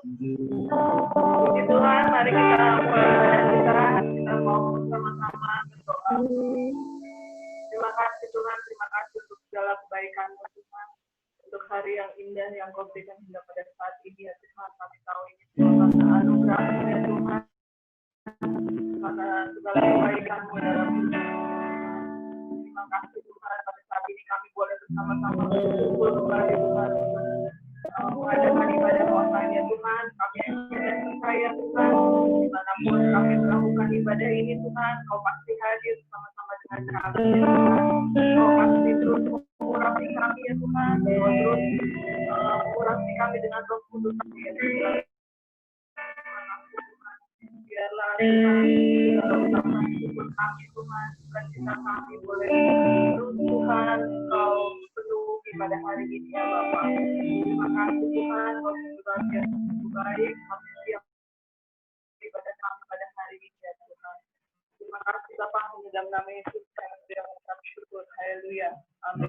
Puji Tuhan, mari kita mau bersama-sama berdoa. Terima kasih Tuhan, terima kasih untuk segala kebaikan Tuhan, untuk hari yang indah yang Kau berikan hingga pada saat ini ya Tuhan. Kami tahu ini semua karena anugerah-Mu ya Tuhan, karena segala kebaikan-Mu dalam hidup kami. Terima kasih Tuhan, pada saat ini kami boleh bersama-sama berkumpul kembali Tuhan, mengadakan ibadah online ya Tuhan. Kami percaya Tuhan, dimanapun kami melakukan ibadah ini Tuhan, Kau pasti hadir sama-sama dengan kami ya Tuhan. Kau pasti terus mengurapi kami ya Tuhan, Kau terus mengurapi kami dengan Roh Kudus ya Tuhan. Biarlah Tuhan bersama hidup kami Tuhan, sukacita kami boleh terus Tuhan Kau penuhi pada hari ini ya Bapa. Terima kasih Tuhan, Kau sudah biasa baik, kami siap ibadah kami pada hari ini ya Tuhan. Terima kasih Bapa, di dalam nama Yesus kami sudah mengucap syukur. Haleluya. Amin.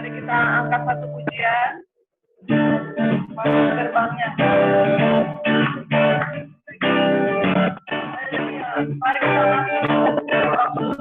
Mari kita angkat satu pujian. Masuk gerbangnya. Mari kita masuk gerbangnya.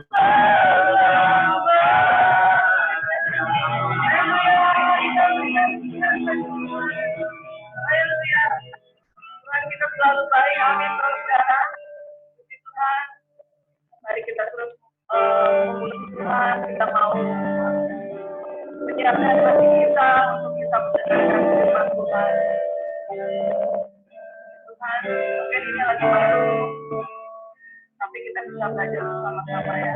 Haleluya. Tuhan kita selalu baik, amin saudara. Puji Tuhan. Mari kita terus memuji Tuhan. Kita mau menyiapkan hati kita untuk kita mendengarkan firman Tuhan. Tuhan, mungkin ini lagi baru, tapi kita bisa belajar bersama-sama ya.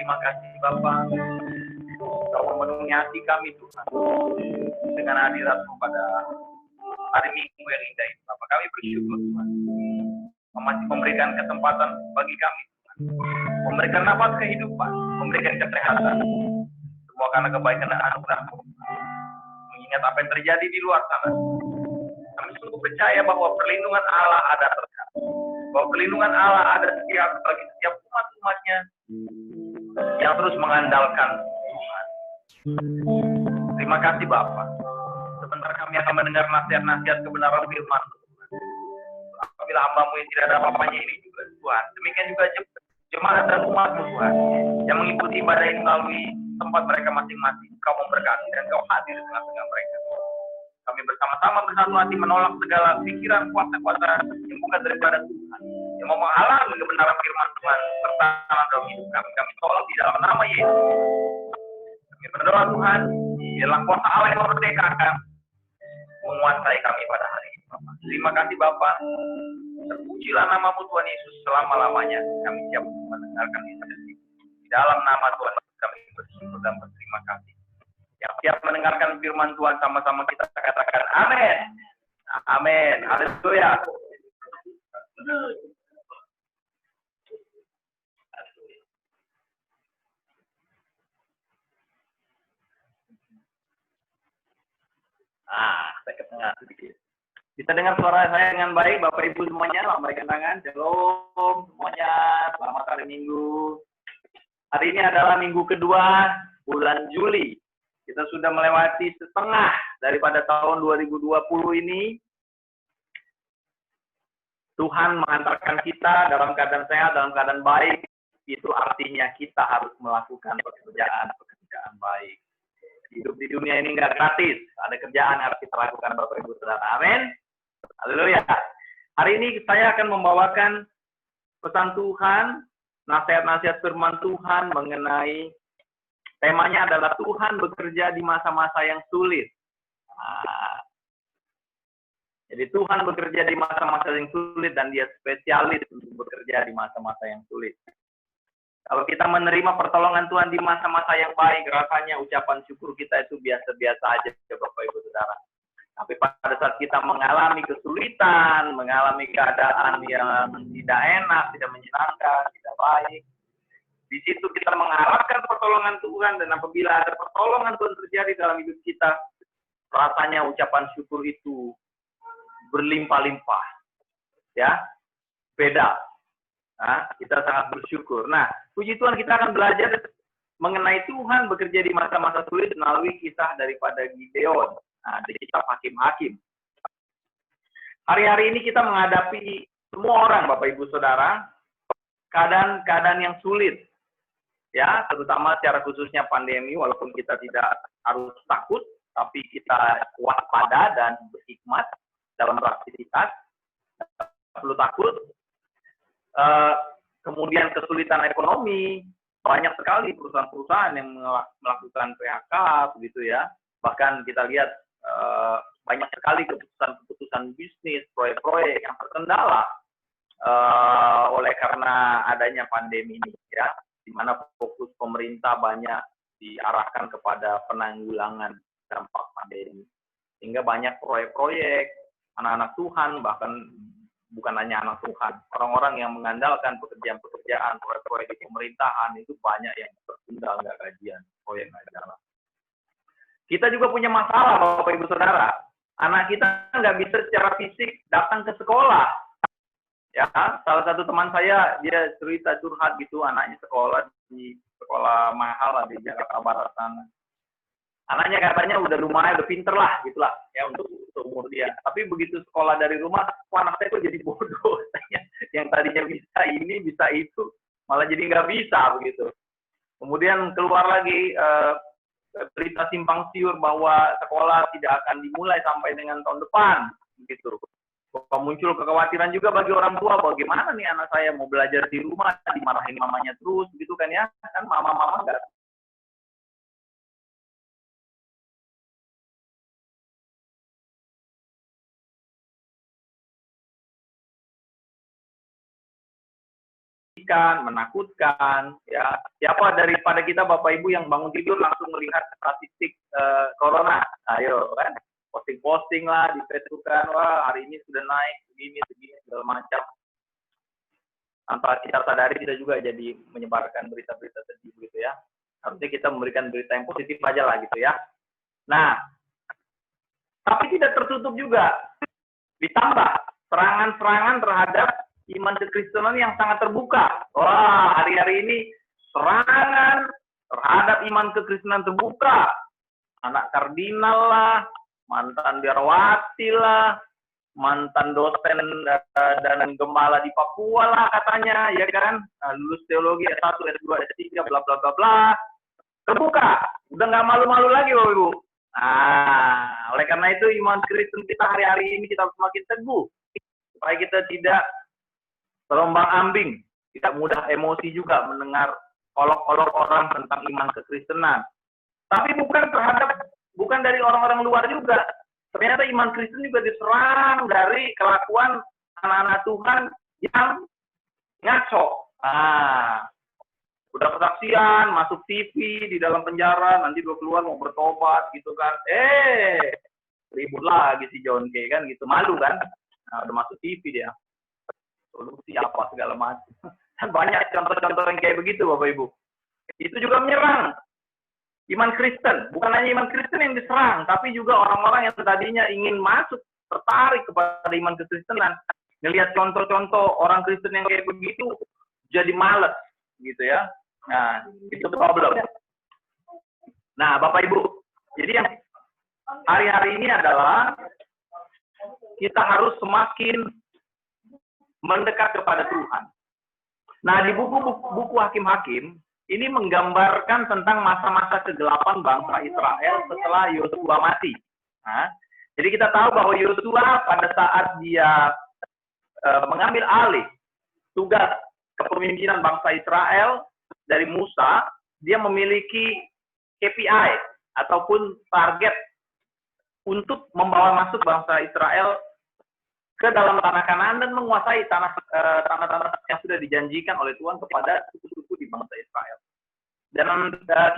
Terima kasih Bapa, Kau memenuhi hati kami Tuhan dengan hadirat-Mu pada hari Minggu yang indah ini. Bapak, kami bersyukur Tuhan, Kau masih memberikan kesempatan bagi kami Tuhan, memberikan nafas kehidupan, memberikan kesehatan, semua karena kebaikan dan anugerah-Mu. Mengingat apa yang terjadi di luar sana, kami sungguh percaya bahwa perlindungan Allah ada terus, bahwa perlindungan Allah ada bagi setiap umat-umatnya yang terus mengandalkan Tuhan. Terima kasih Bapa. Sebentar kami akan mendengar nasihat-nasihat kebenaran firman Tuhan. Apabila hamba-Mu yang tidak ada apa-apanya ini juga Tuhan, demikian juga jemaat dan umat-Mu Tuhan yang mengikuti ibadah ini melalui tempat mereka masing-masing. Kau memberkati dan Kau hadir di tengah-tengah mereka. Kami bersama-sama bersatu hati menolak segala pikiran kuasa-kuasa yang bukan daripada Tuhan, yang mau menghalangi kebenaran firman Tuhan serta dalam hidup kami. Kami tolong di dalam nama Yesus. Kami berdoa Tuhan, biarlah kuasa Allah yang memerdekakan menguasai kami pada hari ini. Bapak. Terima kasih Bapak. Terpujilah nama-Mu Tuhan Yesus selama-lamanya. Kami siap mendengarkan instruksi. Di dalam nama Tuhan kami bersyukur dan berterima kasih. Yang siap mendengarkan firman Tuhan sama-sama kita katakan amin. Amin. Haleluya. Saya ke tengah sedikit. Bisa dengar suara saya dengan baik, Bapak Ibu semuanya? Lambaikan tangan. Shalom semuanya. Selamat hari Minggu. Hari ini adalah minggu kedua bulan Juli. Kita sudah melewati setengah daripada tahun 2020 ini. Tuhan mengantarkan kita dalam keadaan sehat, dalam keadaan baik. Itu artinya kita harus melakukan pekerjaan baik. Hidup di dunia ini nggak gratis. Ada kerjaan yang harus kita lakukan, Bapak Ibu Saudara. Amin. Haleluya. Hari ini saya akan membawakan pesan Tuhan, nasihat-nasihat firman Tuhan mengenai temanya adalah Tuhan bekerja di masa-masa yang sulit. Jadi Tuhan bekerja di masa-masa yang sulit dan Dia spesialis untuk bekerja di masa-masa yang sulit. Kalau kita menerima pertolongan Tuhan di masa-masa yang baik, rasanya ucapan syukur kita itu biasa-biasa aja, Bapak Ibu Saudara. Tapi pada saat kita mengalami kesulitan, mengalami keadaan yang tidak enak, tidak menyenangkan, tidak baik, di situ kita mengharapkan pertolongan Tuhan, dan apabila ada pertolongan Tuhan terjadi dalam hidup kita, rasanya ucapan syukur itu berlimpah-limpah. Ya, beda. Nah, kita sangat bersyukur. Nah, puji Tuhan, kita akan belajar mengenai Tuhan bekerja di masa-masa sulit melalui kisah daripada Gideon. Nah, di kitab Hakim-Hakim. Hari-hari ini kita menghadapi semua orang, Bapak Ibu Saudara, keadaan-keadaan yang sulit. Ya, terutama secara khususnya pandemi, walaupun kita tidak harus takut, tapi kita waspada dan berhikmat dalam beraktivitas. Perlu takut. Kemudian kesulitan ekonomi, banyak sekali perusahaan-perusahaan yang melakukan PHK, begitu ya. Bahkan kita lihat banyak sekali keputusan-keputusan bisnis, proyek-proyek yang terkendala oleh karena adanya pandemi ini, ya, di mana fokus pemerintah banyak diarahkan kepada penanggulangan dampak pandemi, sehingga banyak proyek-proyek anak-anak Tuhan, bahkan bukan hanya anak Tuhan, orang-orang yang mengandalkan pekerjaan-pekerjaan, proyek-proyek di pemerintahan itu banyak yang tertunda, nggak gajian, proyek nggak jalan. Kita juga punya masalah, Bapak Ibu Saudara. Anak kita nggak bisa secara fisik datang ke sekolah. Ya, salah satu teman saya, dia cerita curhat gitu, anaknya sekolah di sekolah mahal lah di Jakarta Barat sana. Anaknya katanya udah lumayan, udah pinter lah, gitulah ya untuk umur dia. Tapi begitu sekolah dari rumah, anak saya kok jadi bodoh. Yang tadinya bisa ini, bisa itu, malah jadi nggak bisa begitu. Kemudian keluar lagi berita simpang siur bahwa sekolah tidak akan dimulai sampai dengan tahun depan, begitu. Muncul kekhawatiran juga bagi orang tua, bagaimana nih anak saya mau belajar di rumah, dimarahin mamanya terus, gitu kan ya, kan mama-mama nggak menakutkan, ya. Siapa daripada kita Bapak Ibu yang bangun tidur langsung melihat statistik corona, ayo kan, posting-posting lah di Facebook kan, wah hari ini sudah naik begini segala macam. Tanpa kita sadari kita juga jadi menyebarkan berita-berita sedih gitu ya. Harusnya kita memberikan berita yang positif aja lah gitu ya. Nah, tapi tidak tertutup juga, ditambah serangan-serangan terhadap iman kekristenan yang sangat terbuka. Wah, hari-hari ini serangan terhadap iman kekristenan terbuka. Anak kardinal lah, mantan biarawati lah, mantan dosen dan gembala di Papua lah katanya, ya kan? Lulus teologi S1, S2, S3, bla bla bla bla. Terbuka, udah nggak malu-malu lagi, Bapak Ibu. Oleh karena itu iman Kristen kita hari-hari ini kita harus semakin teguh supaya kita tidak terombang-ambing, tidak mudah emosi juga mendengar olok-olok orang tentang iman kekristenan. Tapi bukan dari orang-orang luar juga. Ternyata iman Kristen juga diserang dari kelakuan anak-anak Tuhan yang ngaco. Udah kesaksian, masuk TV di dalam penjara, nanti udah keluar mau bertobat gitu kan. Ribut lagi si John Kay kan gitu, malu kan. Nah, udah masuk TV dia. Solusi apa segala macam. Kan banyak contoh-contoh yang kayak begitu Bapak Ibu. Itu juga menyerang iman Kristen. Bukan hanya iman Kristen yang diserang, tapi juga orang-orang yang tadinya ingin masuk, tertarik kepada iman kekristenan. Ngelihat contoh-contoh orang Kristen yang kayak begitu, jadi males gitu ya. Nah, itu problem. Nah, Bapak Ibu, jadi yang hari-hari ini adalah kita harus semakin mendekat kepada Tuhan. Nah, di buku Hakim-Hakim ini menggambarkan tentang masa-masa kegelapan bangsa Israel setelah Yosua mati. Nah, jadi kita tahu bahwa Yosua pada saat dia mengambil alih tugas kepemimpinan bangsa Israel dari Musa, dia memiliki KPI ataupun target untuk membawa masuk bangsa Israel ke dalam tanah Kanaan dan menguasai tanah-tanah yang sudah dijanjikan oleh Tuhan kepada suku-suku di bangsa Israel. Dan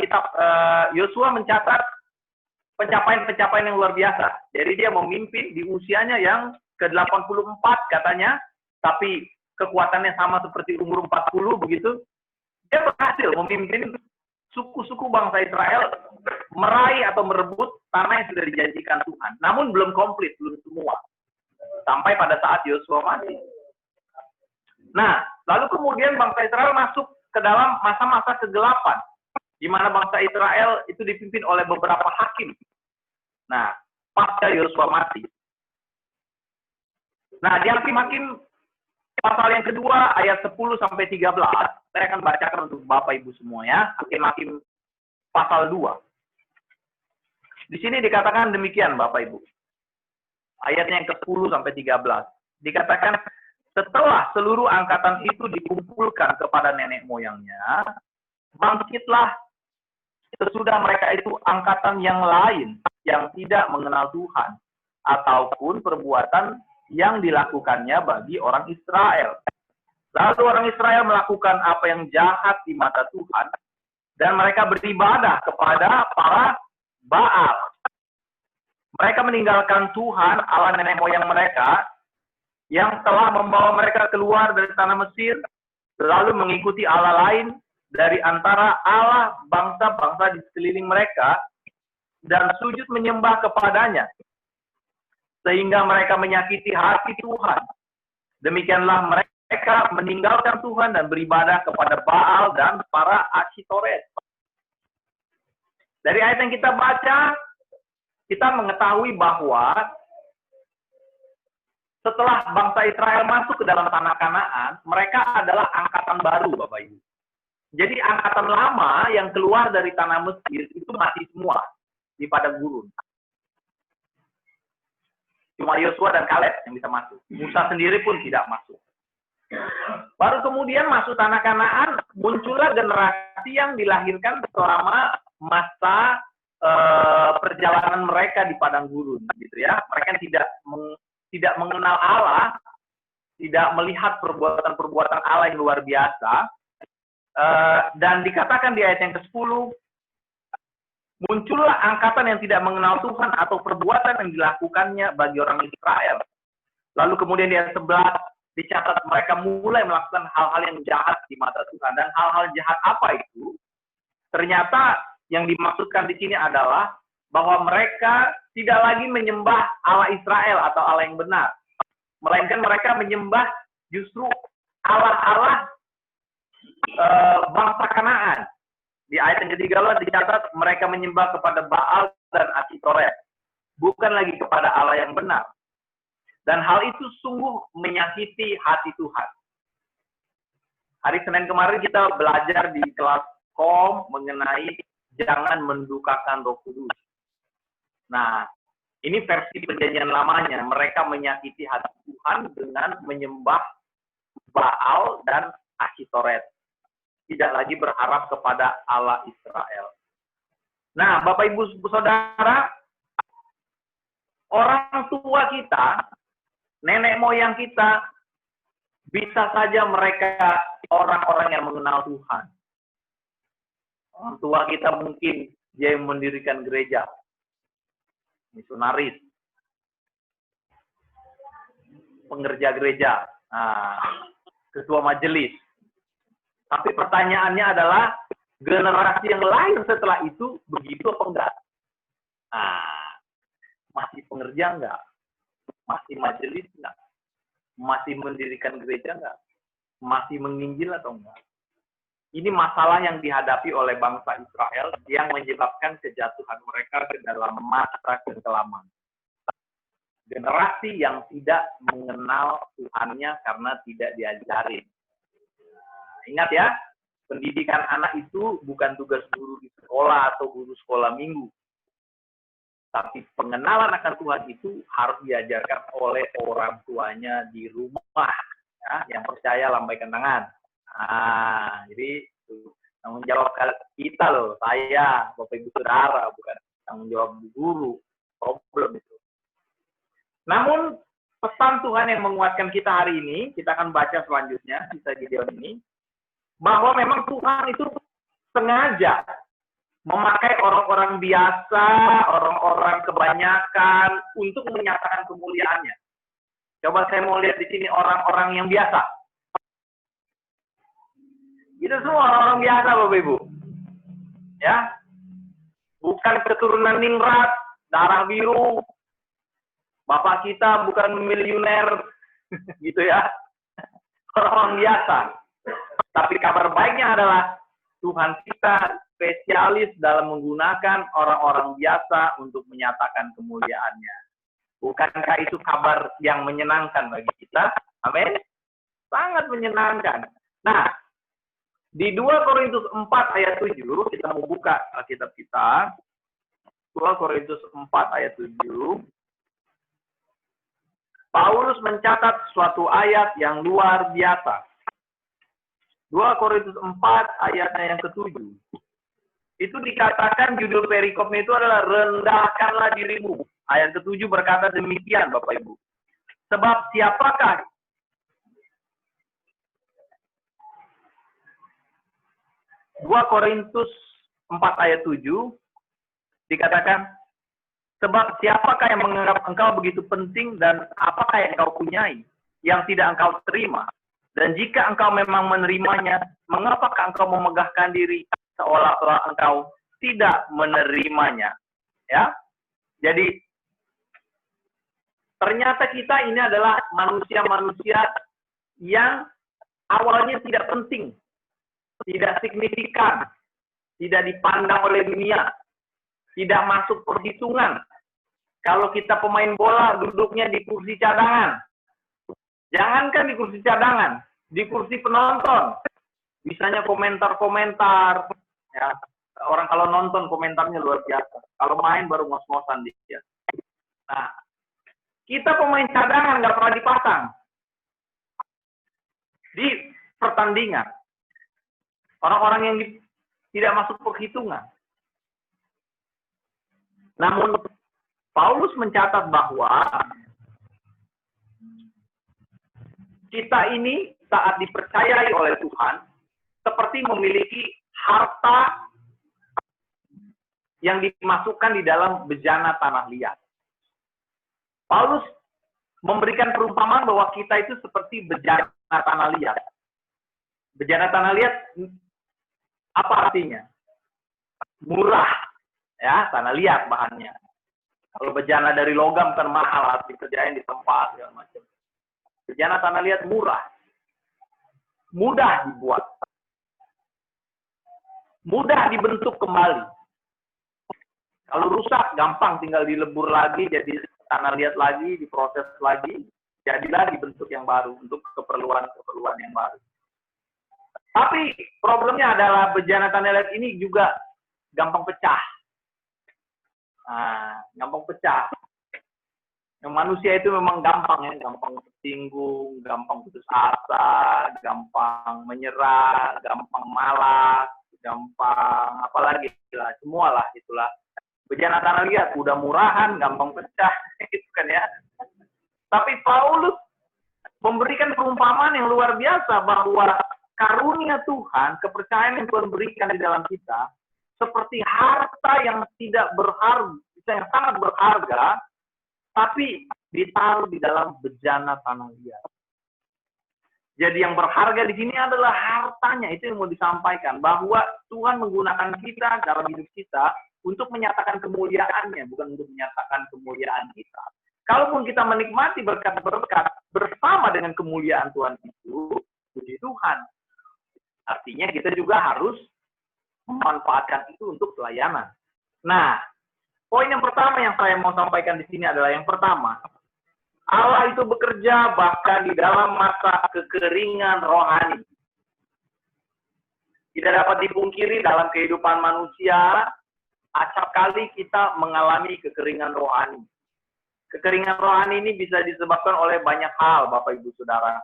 kitab Yosua mencatat pencapaian-pencapaian yang luar biasa. Jadi dia memimpin di usianya yang ke-84 katanya, tapi kekuatannya sama seperti umur 40 begitu. Dia berhasil memimpin suku-suku bangsa Israel meraih atau merebut tanah yang sudah dijanjikan Tuhan. Namun belum komplit, belum semua. sampai pada saat Yosua mati. Nah, lalu kemudian bangsa Israel masuk ke dalam masa-masa kegelapan, di mana bangsa Israel itu dipimpin oleh beberapa hakim. Nah, pasca Yosua mati. Nah, di hakim-hakim pasal yang kedua, ayat 10 sampai 13, saya akan bacakan untuk Bapak Ibu semua ya, hakim-hakim pasal 2. Di sini dikatakan demikian Bapak Ibu. Ayatnya yang ke-10 sampai 13. Dikatakan, setelah seluruh angkatan itu dikumpulkan kepada nenek moyangnya, bangkitlah sesudah mereka itu angkatan yang lain yang tidak mengenal Tuhan, ataupun perbuatan yang dilakukannya bagi orang Israel. Lalu orang Israel melakukan apa yang jahat di mata Tuhan, dan mereka beribadah kepada para Baal. Mereka meninggalkan Tuhan, Allah nenek moyang mereka, yang telah membawa mereka keluar dari tanah Mesir, lalu mengikuti Allah lain dari antara Allah bangsa-bangsa di sekeliling mereka, dan sujud menyembah kepadanya, sehingga mereka menyakiti hati Tuhan. Demikianlah mereka meninggalkan Tuhan dan beribadah kepada Baal dan para Asytoret. Dari ayat yang kita baca, kita mengetahui bahwa setelah bangsa Israel masuk ke dalam tanah Kanaan, mereka adalah angkatan baru, Bapak Ibu. Jadi angkatan lama yang keluar dari tanah Mesir itu mati semua di padang gurun. Cuma Yosua dan Kaleb yang bisa masuk. Musa sendiri pun tidak masuk. Baru kemudian masuk tanah Kanaan, muncullah generasi yang dilahirkan selama masa perjalanan mereka di padang gurun, gitu ya. Mereka tidak mengenal Allah, tidak melihat perbuatan-perbuatan Allah yang luar biasa, dan dikatakan di ayat yang ke-10, muncullah angkatan yang tidak mengenal Tuhan atau perbuatan yang dilakukannya bagi orang Israel. Lalu kemudian di ayat 11 dicatat mereka mulai melakukan hal-hal yang jahat di mata Tuhan. Dan hal-hal jahat apa itu? Ternyata yang dimaksudkan di sini adalah bahwa mereka tidak lagi menyembah Allah Israel atau Allah yang benar. Melainkan mereka menyembah justru Allah-Allah bangsa Kanaan. Di ayat yang ke-13 dicatat mereka menyembah kepada Baal dan Asytoret, bukan lagi kepada Allah yang benar. Dan hal itu sungguh menyakiti hati Tuhan. Hari Senin kemarin kita belajar di kelas KOM mengenai jangan mendukakan Roh Kudus. Nah, ini versi perjanjian lamanya. Mereka menyakiti hati Tuhan dengan menyembah Baal dan Asytoret. Tidak lagi berharap kepada Allah Israel. Nah, Bapak Ibu Saudara, orang tua kita, nenek moyang kita, bisa saja mereka orang-orang yang mengenal Tuhan. Orang tua kita mungkin dia yang mendirikan gereja, misionaris, pengerja gereja, ketua majelis. Tapi pertanyaannya adalah, generasi yang lain setelah itu begitu apa enggak? Masih pengerja enggak? Masih majelis enggak? Masih mendirikan gereja enggak? Masih menginjil atau enggak? Ini masalah yang dihadapi oleh bangsa Israel yang menyebabkan kejatuhan mereka ke dalam masa kekelaman. Generasi yang tidak mengenal Tuhannya karena tidak diajarin. Ingat ya, pendidikan anak itu bukan tugas guru di sekolah atau guru sekolah minggu. Tapi pengenalan akan Tuhan itu harus diajarkan oleh orang tuanya di rumah. Ya, yang percaya lambaikan tangan. Jadi tanggung jawab kita loh, saya, Bapak Ibu Saudara, bukan tanggung jawab guru. Problem itu. Namun, pesan Tuhan yang menguatkan kita hari ini, kita akan baca selanjutnya, kisah Gideon ini, bahwa memang Tuhan itu sengaja memakai orang-orang biasa, orang-orang kebanyakan untuk menyatakan kemuliaannya. Coba saya mau lihat di sini orang-orang yang biasa. Itu semua orang-orang biasa, Bapak Ibu. Ya, bukan keturunan Ningrat, darah biru, Bapak kita bukan miliuner, gitu ya. Orang biasa. Tapi kabar baiknya adalah Tuhan kita spesialis dalam menggunakan orang-orang biasa untuk menyatakan kemuliaan-Nya. Bukankah itu kabar yang menyenangkan bagi kita? Amin. Sangat menyenangkan. Nah, di 2 Korintus 4 ayat 7, kita mau buka Alkitab kita. 2 Korintus 4 ayat 7. Paulus mencatat suatu ayat yang luar biasa. 2 Korintus 4 ayatnya yang ke-7. Itu dikatakan judul perikopnya itu adalah rendahkanlah dirimu. Ayat ke-7 berkata demikian Bapak Ibu. Sebab siapakah 2 Korintus 4 ayat 7 dikatakan, sebab siapakah yang menganggap engkau begitu penting dan apakah yang engkau punyai yang tidak engkau terima? Dan jika engkau memang menerimanya, mengapakah engkau memegahkan diri seolah-olah engkau tidak menerimanya? Ya, jadi ternyata kita ini adalah manusia-manusia yang awalnya tidak penting, tidak signifikan, tidak dipandang oleh dunia, tidak masuk perhitungan. Kalau kita pemain bola duduknya di kursi cadangan, jangankan di kursi cadangan, di kursi penonton, bisanya komentar-komentar. Ya, orang kalau nonton komentarnya luar biasa. Kalau main baru ngos-ngosan dia. Nah, kita pemain cadangan nggak pernah dipasang di pertandingan. Orang-orang yang tidak masuk perhitungan. Namun Paulus mencatat bahwa kita ini saat dipercayai oleh Tuhan seperti memiliki harta yang dimasukkan di dalam bejana tanah liat. Paulus memberikan perumpamaan bahwa kita itu seperti bejana tanah liat. Bejana tanah liat apa artinya? Murah, ya, tanah liat bahannya. Kalau bejana dari logam kan mahal, harus dikerjain di tempat segala macam. Bejana tanah liat murah, mudah dibuat, mudah dibentuk kembali. Kalau rusak, gampang tinggal dilebur lagi, jadi tanah liat lagi, diproses lagi, jadilah dibentuk yang baru untuk keperluan-keperluan yang baru. Tapi problemnya adalah bejana tanah liat ini juga gampang pecah. Nah, gampang pecah. Yang manusia itu memang gampang ya, gampang tersinggung, gampang putus asa, gampang menyerah, gampang malas, gampang apalagi lah, semualah itulah. Bejana tanah liat udah murahan, gampang pecah, gitu kan ya. Tapi Paulus memberikan perumpamaan yang luar biasa bahwa karunia Tuhan, kepercayaan yang Tuhan berikan di dalam kita, seperti harta yang tidak berharga, yang sangat berharga, tapi ditaruh di dalam bejana tanah liat. Jadi yang berharga di sini adalah hartanya, itu yang mau disampaikan, bahwa Tuhan menggunakan kita dalam hidup kita untuk menyatakan kemuliaan-Nya, bukan untuk menyatakan kemuliaan kita. Kalaupun kita menikmati berkat-berkat bersama dengan kemuliaan Tuhan itu, puji Tuhan. Artinya kita juga harus memanfaatkan itu untuk pelayanan. Nah, poin yang pertama yang saya mau sampaikan di sini adalah yang pertama, Allah itu bekerja bahkan di dalam masa kekeringan rohani. Tidak dapat dipungkiri dalam kehidupan manusia, acap kali kita mengalami kekeringan rohani. Kekeringan rohani ini bisa disebabkan oleh banyak hal, Bapak Ibu Saudara.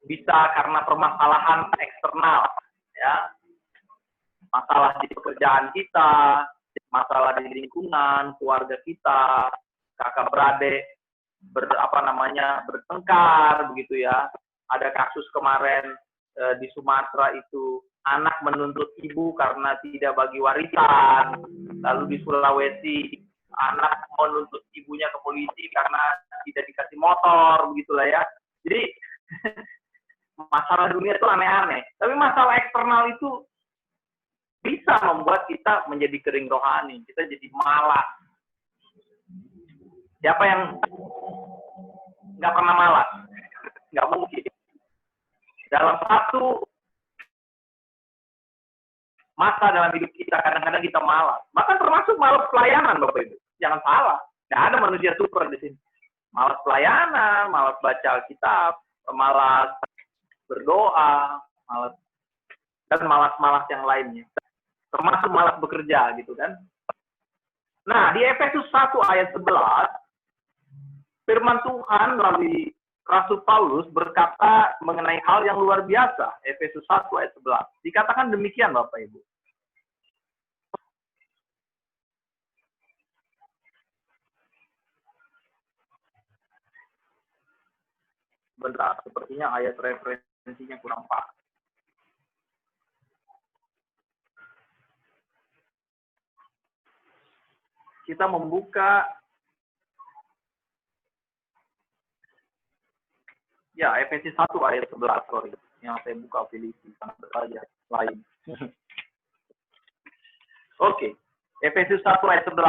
Bisa karena permasalahan eksternal, ya, masalah di pekerjaan kita, masalah di lingkungan, keluarga kita, kakak beradik bertengkar begitu ya. Ada kasus kemarin di Sumatera itu anak menuntut ibu karena tidak bagi warisan. Lalu di Sulawesi anak menuntut ibunya ke polisi karena tidak dikasih motor begitulah ya. Jadi masalah dunia itu aneh-aneh. Tapi masalah eksternal itu bisa membuat kita menjadi kering rohani. Kita jadi malas. Siapa yang nggak pernah malas? Nggak mungkin. Dalam satu masa dalam hidup kita, kadang-kadang kita malas. Bahkan termasuk malas pelayanan, Bapak Ibu. Jangan salah. Nggak ada manusia super di sini. Malas pelayanan, malas baca Alkitab, malas berdoa, malas dan malas-malas yang lainnya. Termasuk malas bekerja gitu kan. Nah, di Efesus 1 ayat 11, firman Tuhan melalui Rasul Paulus berkata mengenai hal yang luar biasa. Efesus 1 ayat 11. Dikatakan demikian, Bapak Ibu. Bentar, sepertinya ayat referensinya kurang pas. Kita membuka ya Efesus 1 ayat 11, sorry. Yang saya buka Filipi, sangat saja lain. Oke, Efesus 1 ayat 11.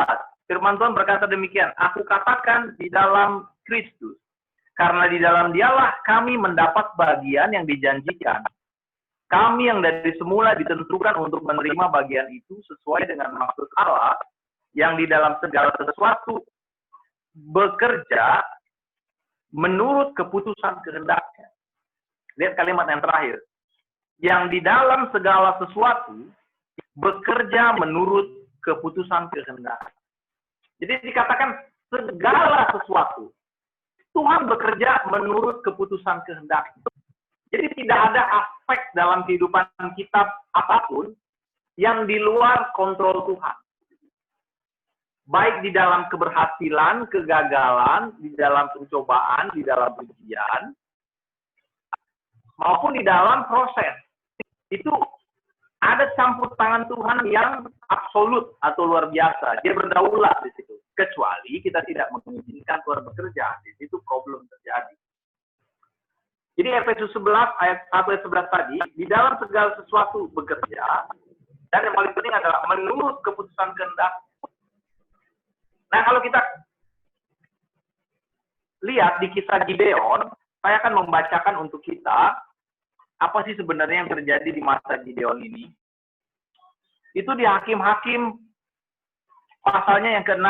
Firman Tuhan berkata demikian, aku katakan di dalam Kristus, karena di dalam dialah kami mendapat bagian yang dijanjikan. Kami yang dari semula ditentukan untuk menerima bagian itu sesuai dengan maksud Allah, yang di dalam segala sesuatu bekerja menurut keputusan kehendaknya. Lihat kalimat yang terakhir. Yang di dalam segala sesuatu bekerja menurut keputusan kehendak. Jadi dikatakan segala sesuatu. Tuhan bekerja menurut keputusan kehendak. Jadi tidak ada aspek dalam kehidupan kita apapun yang di luar kontrol Tuhan. Baik di dalam keberhasilan, kegagalan, di dalam pencobaan, di dalam ujian, maupun di dalam proses. Itu ada campur tangan Tuhan yang absolut atau luar biasa. Dia berdaulat di situ. Kecuali kita tidak mengizinkan Tuhan bekerja. Di situ problem terjadi. Jadi Efesus 11 ayat 1 ayat 11 tadi, di dalam segala sesuatu bekerja, dan yang paling penting adalah menurut keputusan kehendak. Nah, kalau kita lihat di kisah Gideon, saya akan membacakan untuk kita apa sih sebenarnya yang terjadi di masa Gideon ini. Itu di Hakim-Hakim pasalnya yang ke-6.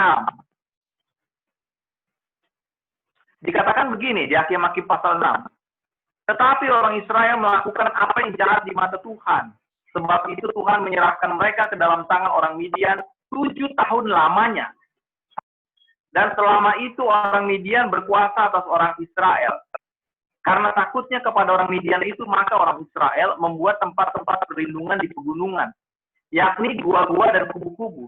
Dikatakan begini di Hakim-Hakim pasal 6. Tetapi orang Israel melakukan apa yang jahat di mata Tuhan. Sebab itu Tuhan menyerahkan mereka ke dalam tangan orang Midian 7 tahun lamanya. Dan selama itu orang Midian berkuasa atas orang Israel. Karena takutnya kepada orang Midian itu, maka orang Israel membuat tempat-tempat perlindungan di pegunungan, yakni gua-gua dan kubu-kubu.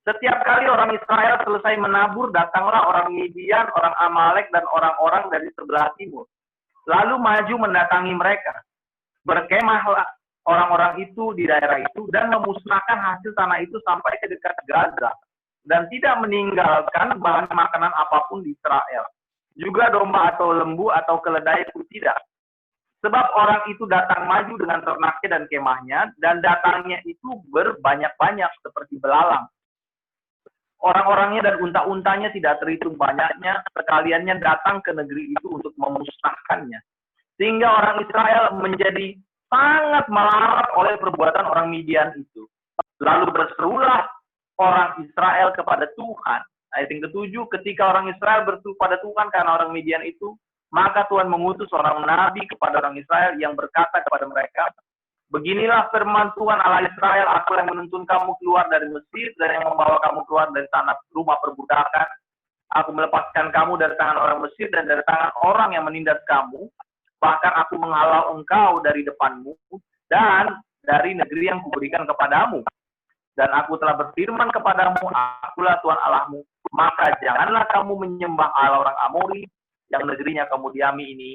Setiap kali orang Israel selesai menabur, datanglah orang Midian, orang Amalek, dan orang-orang dari sebelah timur. Lalu maju mendatangi mereka. Berkemahlah orang-orang itu di daerah itu, dan memusnahkan hasil tanah itu sampai ke dekat Gaza. Dan tidak meninggalkan bahan makanan apapun di Israel. Juga domba atau lembu atau keledai pun tidak. Sebab orang itu datang maju dengan ternaknya dan kemahnya, dan datangnya itu berbanyak-banyak seperti belalang. Orang-orangnya dan unta-untanya tidak terhitung banyaknya, sekaliannya datang ke negeri itu untuk memusnahkannya. Sehingga orang Israel menjadi sangat melarat oleh perbuatan orang Midian itu. Lalu berserulah orang Israel kepada Tuhan. Ayat yang ke-7, ketika orang Israel berseru pada Tuhan karena orang Midian itu, maka Tuhan mengutus seorang nabi kepada orang Israel yang berkata kepada mereka, beginilah firman Tuhan Allah Israel, aku yang menuntun kamu keluar dari Mesir dan yang membawa kamu keluar dari tanah rumah perbudakan. Aku melepaskan kamu dari tangan orang Mesir dan dari tangan orang yang menindas kamu. Bahkan aku menghalau engkau dari depanmu dan dari negeri yang kuberikan kepadamu. Dan aku telah berfirman kepadamu, akulah Tuhan Allahmu, maka janganlah kamu menyembah Allah orang Amori yang negerinya kamu diami ini.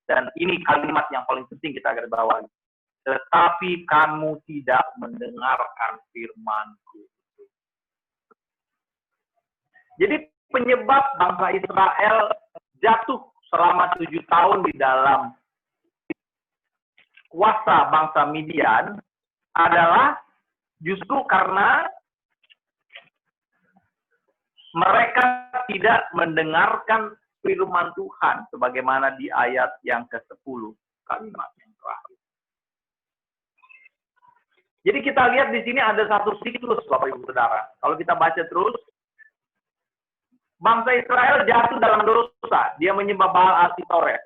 Dan ini kalimat yang paling penting kita garis bawahi. Tetapi kamu tidak mendengarkan firman-Ku. Jadi penyebab bangsa Israel jatuh selama 7 tahun di dalam kuasa bangsa Midian adalah justru karena mereka tidak mendengarkan firman Tuhan sebagaimana di ayat yang ke-10, kalimat yang terakhir. Jadi kita lihat di sini ada satu siklus, Bapak Ibu Saudara. Kalau kita baca terus, bangsa Israel jatuh dalam dosa. Dia menyembah Baal Asitoret.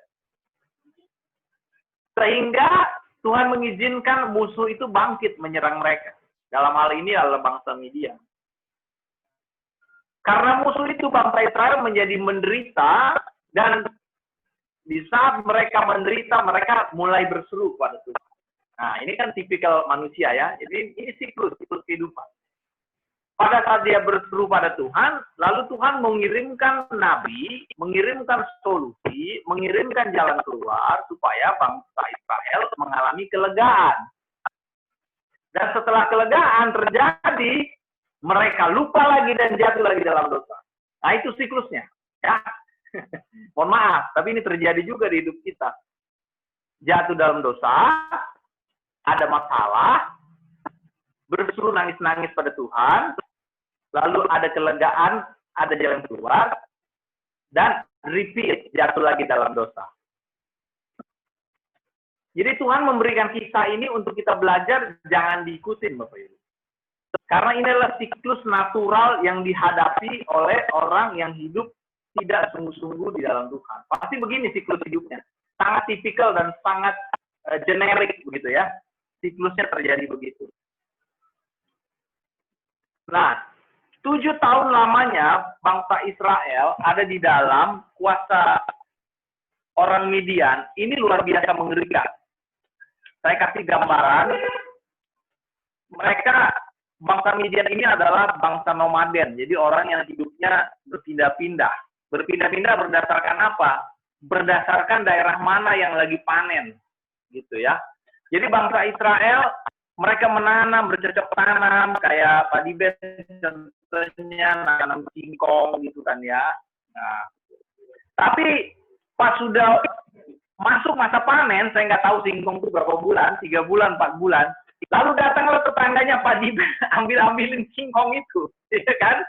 Sehingga Tuhan mengizinkan musuh itu bangkit menyerang mereka. Dalam hal ini adalah bangsa Midian. Karena musuh itu bangsa Israel menjadi menderita, dan di saat mereka menderita, mereka mulai berseru pada Tuhan. Nah, ini kan tipikal manusia ya. Jadi ini siklus kehidupan. Pada saat dia berseru pada Tuhan, lalu Tuhan mengirimkan nabi, mengirimkan solusi, mengirimkan jalan keluar supaya bangsa Israel mengalami kelegaan. Dan setelah kelegaan terjadi, mereka lupa lagi dan jatuh lagi dalam dosa. Nah, itu siklusnya. Ya. Mohon maaf, tapi ini terjadi juga di hidup kita. Jatuh dalam dosa, ada masalah, berseru nangis-nangis pada Tuhan, lalu ada kelegaan, ada jalan keluar, dan repeat, jatuh lagi dalam dosa. Jadi Tuhan memberikan kisah ini untuk kita belajar, jangan diikutin Bapak Ibu. Karena ini adalah siklus natural yang dihadapi oleh orang yang hidup tidak sungguh-sungguh di dalam Tuhan. Pasti begini siklus hidupnya. Sangat tipikal dan sangat generik begitu ya. Siklusnya terjadi begitu. Nah, 7 tahun lamanya bangsa Israel ada di dalam kuasa orang Midian. Ini luar biasa mengerikan. Saya kasih gambaran. Mereka, bangsa Midian ini adalah bangsa nomaden. Jadi orang yang hidupnya berpindah-pindah. Berpindah-pindah berdasarkan apa? Berdasarkan daerah mana yang lagi panen. Gitu ya. Jadi bangsa Israel, mereka menanam, bercocok tanam, kayak padi ben, contohnya nanam singkong gitu kan ya. Nah, tapi pas sudah masuk masa panen, saya nggak tahu singkong itu berapa bulan, 3 bulan, 4 bulan, lalu datanglah tetangganya padi ben, ambilin singkong itu, ya kan?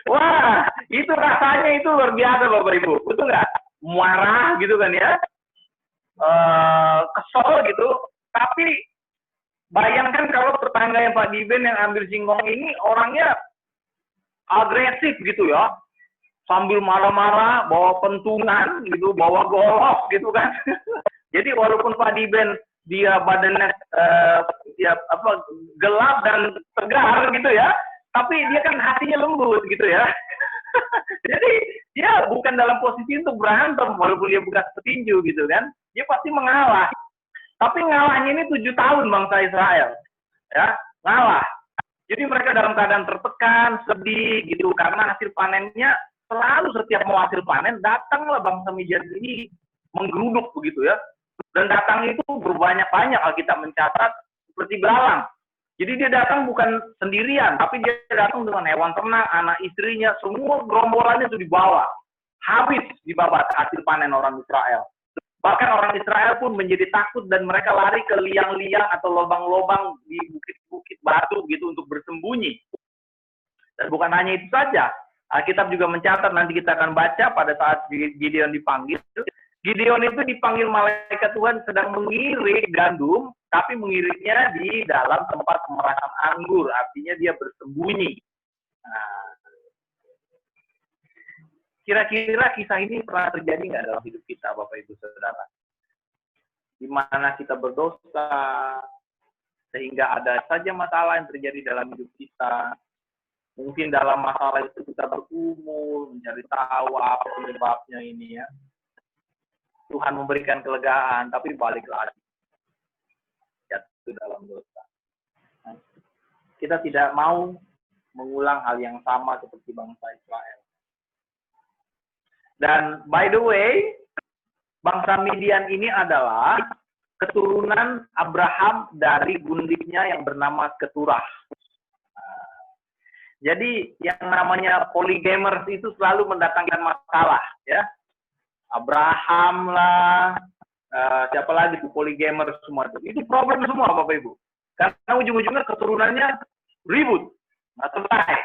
Wah, itu rasanya itu luar biasa Bapak Ibu, betul nggak? Marah gitu kan ya. Kesel gitu, tapi bayangkan kalau tetangga yang Pak Diben yang ambil singkong ini orangnya agresif gitu ya, sambil marah-marah, bawa pentungan gitu, bawa golok gitu kan. Jadi walaupun Pak Diben dia badannya gelap dan tegar gitu ya, tapi dia kan hatinya lembut gitu ya. Jadi dia bukan dalam posisi untuk berantem walaupun dia bekas petinju gitu kan. Dia pasti mengalah. Tapi ngalahnya ini 7 tahun bangsa Israel. Ya, ngalah. Jadi mereka dalam keadaan tertekan, sedih gitu karena hasil panennya selalu setiap mau hasil panen datanglah bangsa Midian ini menggeruduk begitu ya. Dan datang itu berbanyak-banyak, Alkitab mencatat seperti belalang. Jadi dia datang bukan sendirian, tapi dia datang dengan hewan ternak, anak istrinya, semua gerombolannya itu dibawa. Habis dibabat hasil panen orang Israel. Bahkan orang Israel pun menjadi takut dan mereka lari ke liang-liang atau lubang-lubang di bukit-bukit batu gitu untuk bersembunyi. Dan bukan hanya itu saja, Alkitab juga mencatat, nanti kita akan baca pada saat Gideon dipanggil. Gideon itu dipanggil malaikat Tuhan sedang mengirik gandum, tapi mengiritnya di dalam tempat pemerasan anggur, artinya dia bersembunyi. Nah, kira-kira kisah ini pernah terjadi nggak dalam hidup kita, Bapak Ibu Saudara? Di mana kita berdosa, sehingga ada saja masalah yang terjadi dalam hidup kita. Mungkin dalam masalah itu kita bergumul, mencari tahu apa penyebabnya ini ya. Tuhan memberikan kelegaan, tapi balik lagi. Jatuh dalam dosa. Nah, kita tidak mau mengulang hal yang sama seperti bangsa Israel. Dan by the way, bangsa Midian ini adalah keturunan Abraham dari gundiknya yang bernama Keturah. Jadi yang namanya polygamers itu selalu mendatangkan masalah, ya. Abraham lah, siapa lagi tuh polygamers semua itu. Itu problem semua Bapak Ibu. Karena ujung-ujungnya keturunannya ribut, nggak selesai.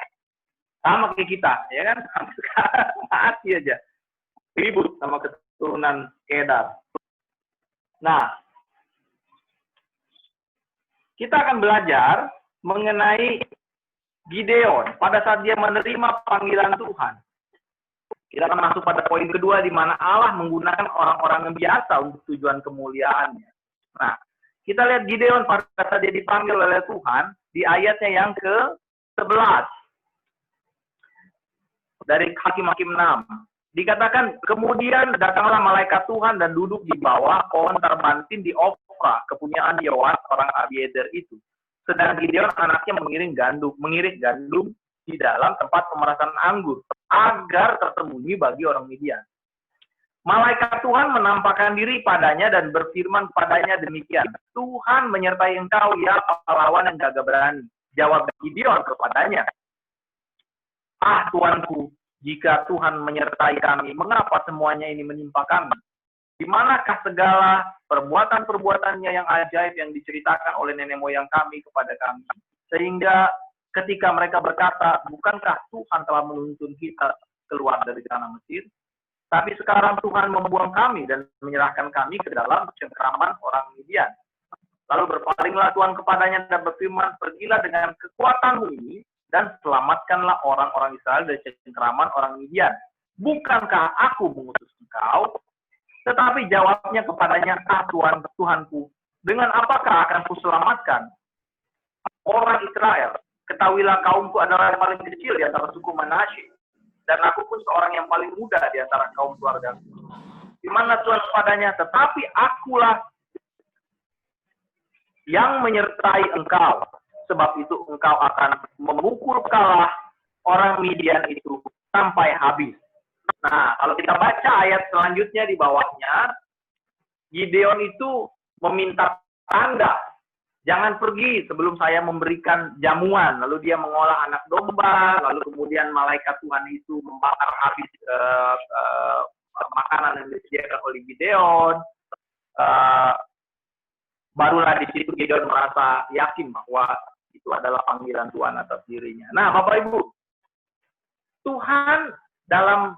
Sama kayak kita, ya kan? Sampai sekarang masih aja ribut sama keturunan Kedar. Nah, kita akan belajar mengenai Gideon pada saat dia menerima panggilan Tuhan. Kita akan masuk pada poin kedua di mana Allah menggunakan orang-orang yang biasa untuk tujuan kemuliaannya. Nah, kita lihat Gideon pada saat dia dipanggil oleh Tuhan di ayatnya yang ke-11. Dari Hakim-Hakim 6. Dikatakan, kemudian datanglah malaikat Tuhan dan duduk di bawah pohon terbantin di Ofra, kepunyaan Yoas, orang Abieder itu. Sedang Gideon anaknya mengirit gandum di dalam tempat pemerasan anggur, agar tersembunyi bagi orang Midian. Malaikat Tuhan menampakkan diri padanya dan berfirman padanya demikian, Tuhan menyertai engkau, ya pahlawan yang gagah berani. Jawab Gideon kepadanya, ah Tuanku, jika Tuhan menyertai kami, mengapa semuanya ini menimpa kami? Di manakah segala perbuatan-perbuatannya yang ajaib yang diceritakan oleh nenek moyang kami kepada kami? Sehingga ketika mereka berkata, bukankah Tuhan telah menuntun kita keluar dari tanah Mesir? Tapi sekarang Tuhan membuang kami dan menyerahkan kami ke dalam cengkraman orang Midian. Lalu berpalinglah Tuhan kepadanya dan berfirman, pergilah dengan kekuatanmu ini dan selamatkanlah orang-orang Israel dari cengkraman orang Midian. Bukankah aku mengutus engkau? Tetapi jawabnya kepadanya, ah Tuhan, Tuhanku, dengan apakah akan kuselamatkan orang Israel? Ketahuilah kaumku adalah yang paling kecil di antara suku Manasye, dan aku pun seorang yang paling muda di antara kaum keluarga. Di mana Tuhan kepadanya, tetapi akulah yang menyertai engkau, sebab itu engkau akan memukul kalah orang Midian itu sampai habis. Nah, kalau kita baca ayat selanjutnya di bawahnya, Gideon itu meminta tanda, jangan pergi sebelum saya memberikan jamuan. Lalu dia mengolah anak domba, lalu kemudian malaikat Tuhan itu membakar habis makanan yang disediakan oleh Gideon. Barulah di situ Gideon merasa yakin bahwa itu adalah panggilan Tuhan atas dirinya. Nah, Bapak Ibu, Tuhan dalam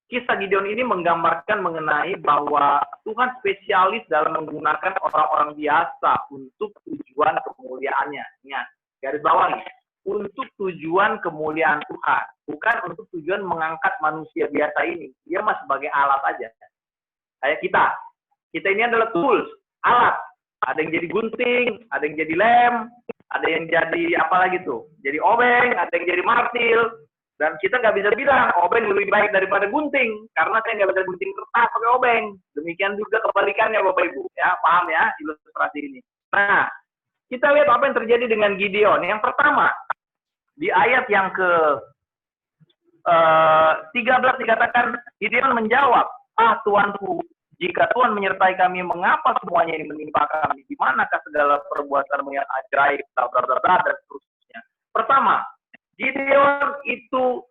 kisah Gideon ini menggambarkan mengenai bahwa Tuhan spesialis dalam menggunakan orang-orang biasa untuk tujuan kemuliaannya. Ingat, garis bawah nih, untuk tujuan kemuliaan Tuhan, bukan untuk tujuan mengangkat manusia biasa ini. Dia masih sebagai alat aja. Kayak kita. Kita ini adalah tools, alat. Ada yang jadi gunting, ada yang jadi lem, ada yang jadi apa lagi tuh? Jadi obeng, ada yang jadi martil. Dan kita nggak bisa bilang obeng lebih baik daripada gunting, karena saya nggak bisa gunting kertas pakai obeng. Demikian juga kebalikannya Bapak Ibu, ya paham ya ilustrasi ini. Nah, kita lihat apa yang terjadi dengan Gideon. Yang pertama, di ayat yang ke 13 dikatakan, Gideon menjawab, ah Tuanku, jika Tuhan menyertai kami, mengapa semuanya ini menimpa kami? Di manakah segala perbuatanmu yang ajaib, dan seterusnya. Pertama, Gideon itu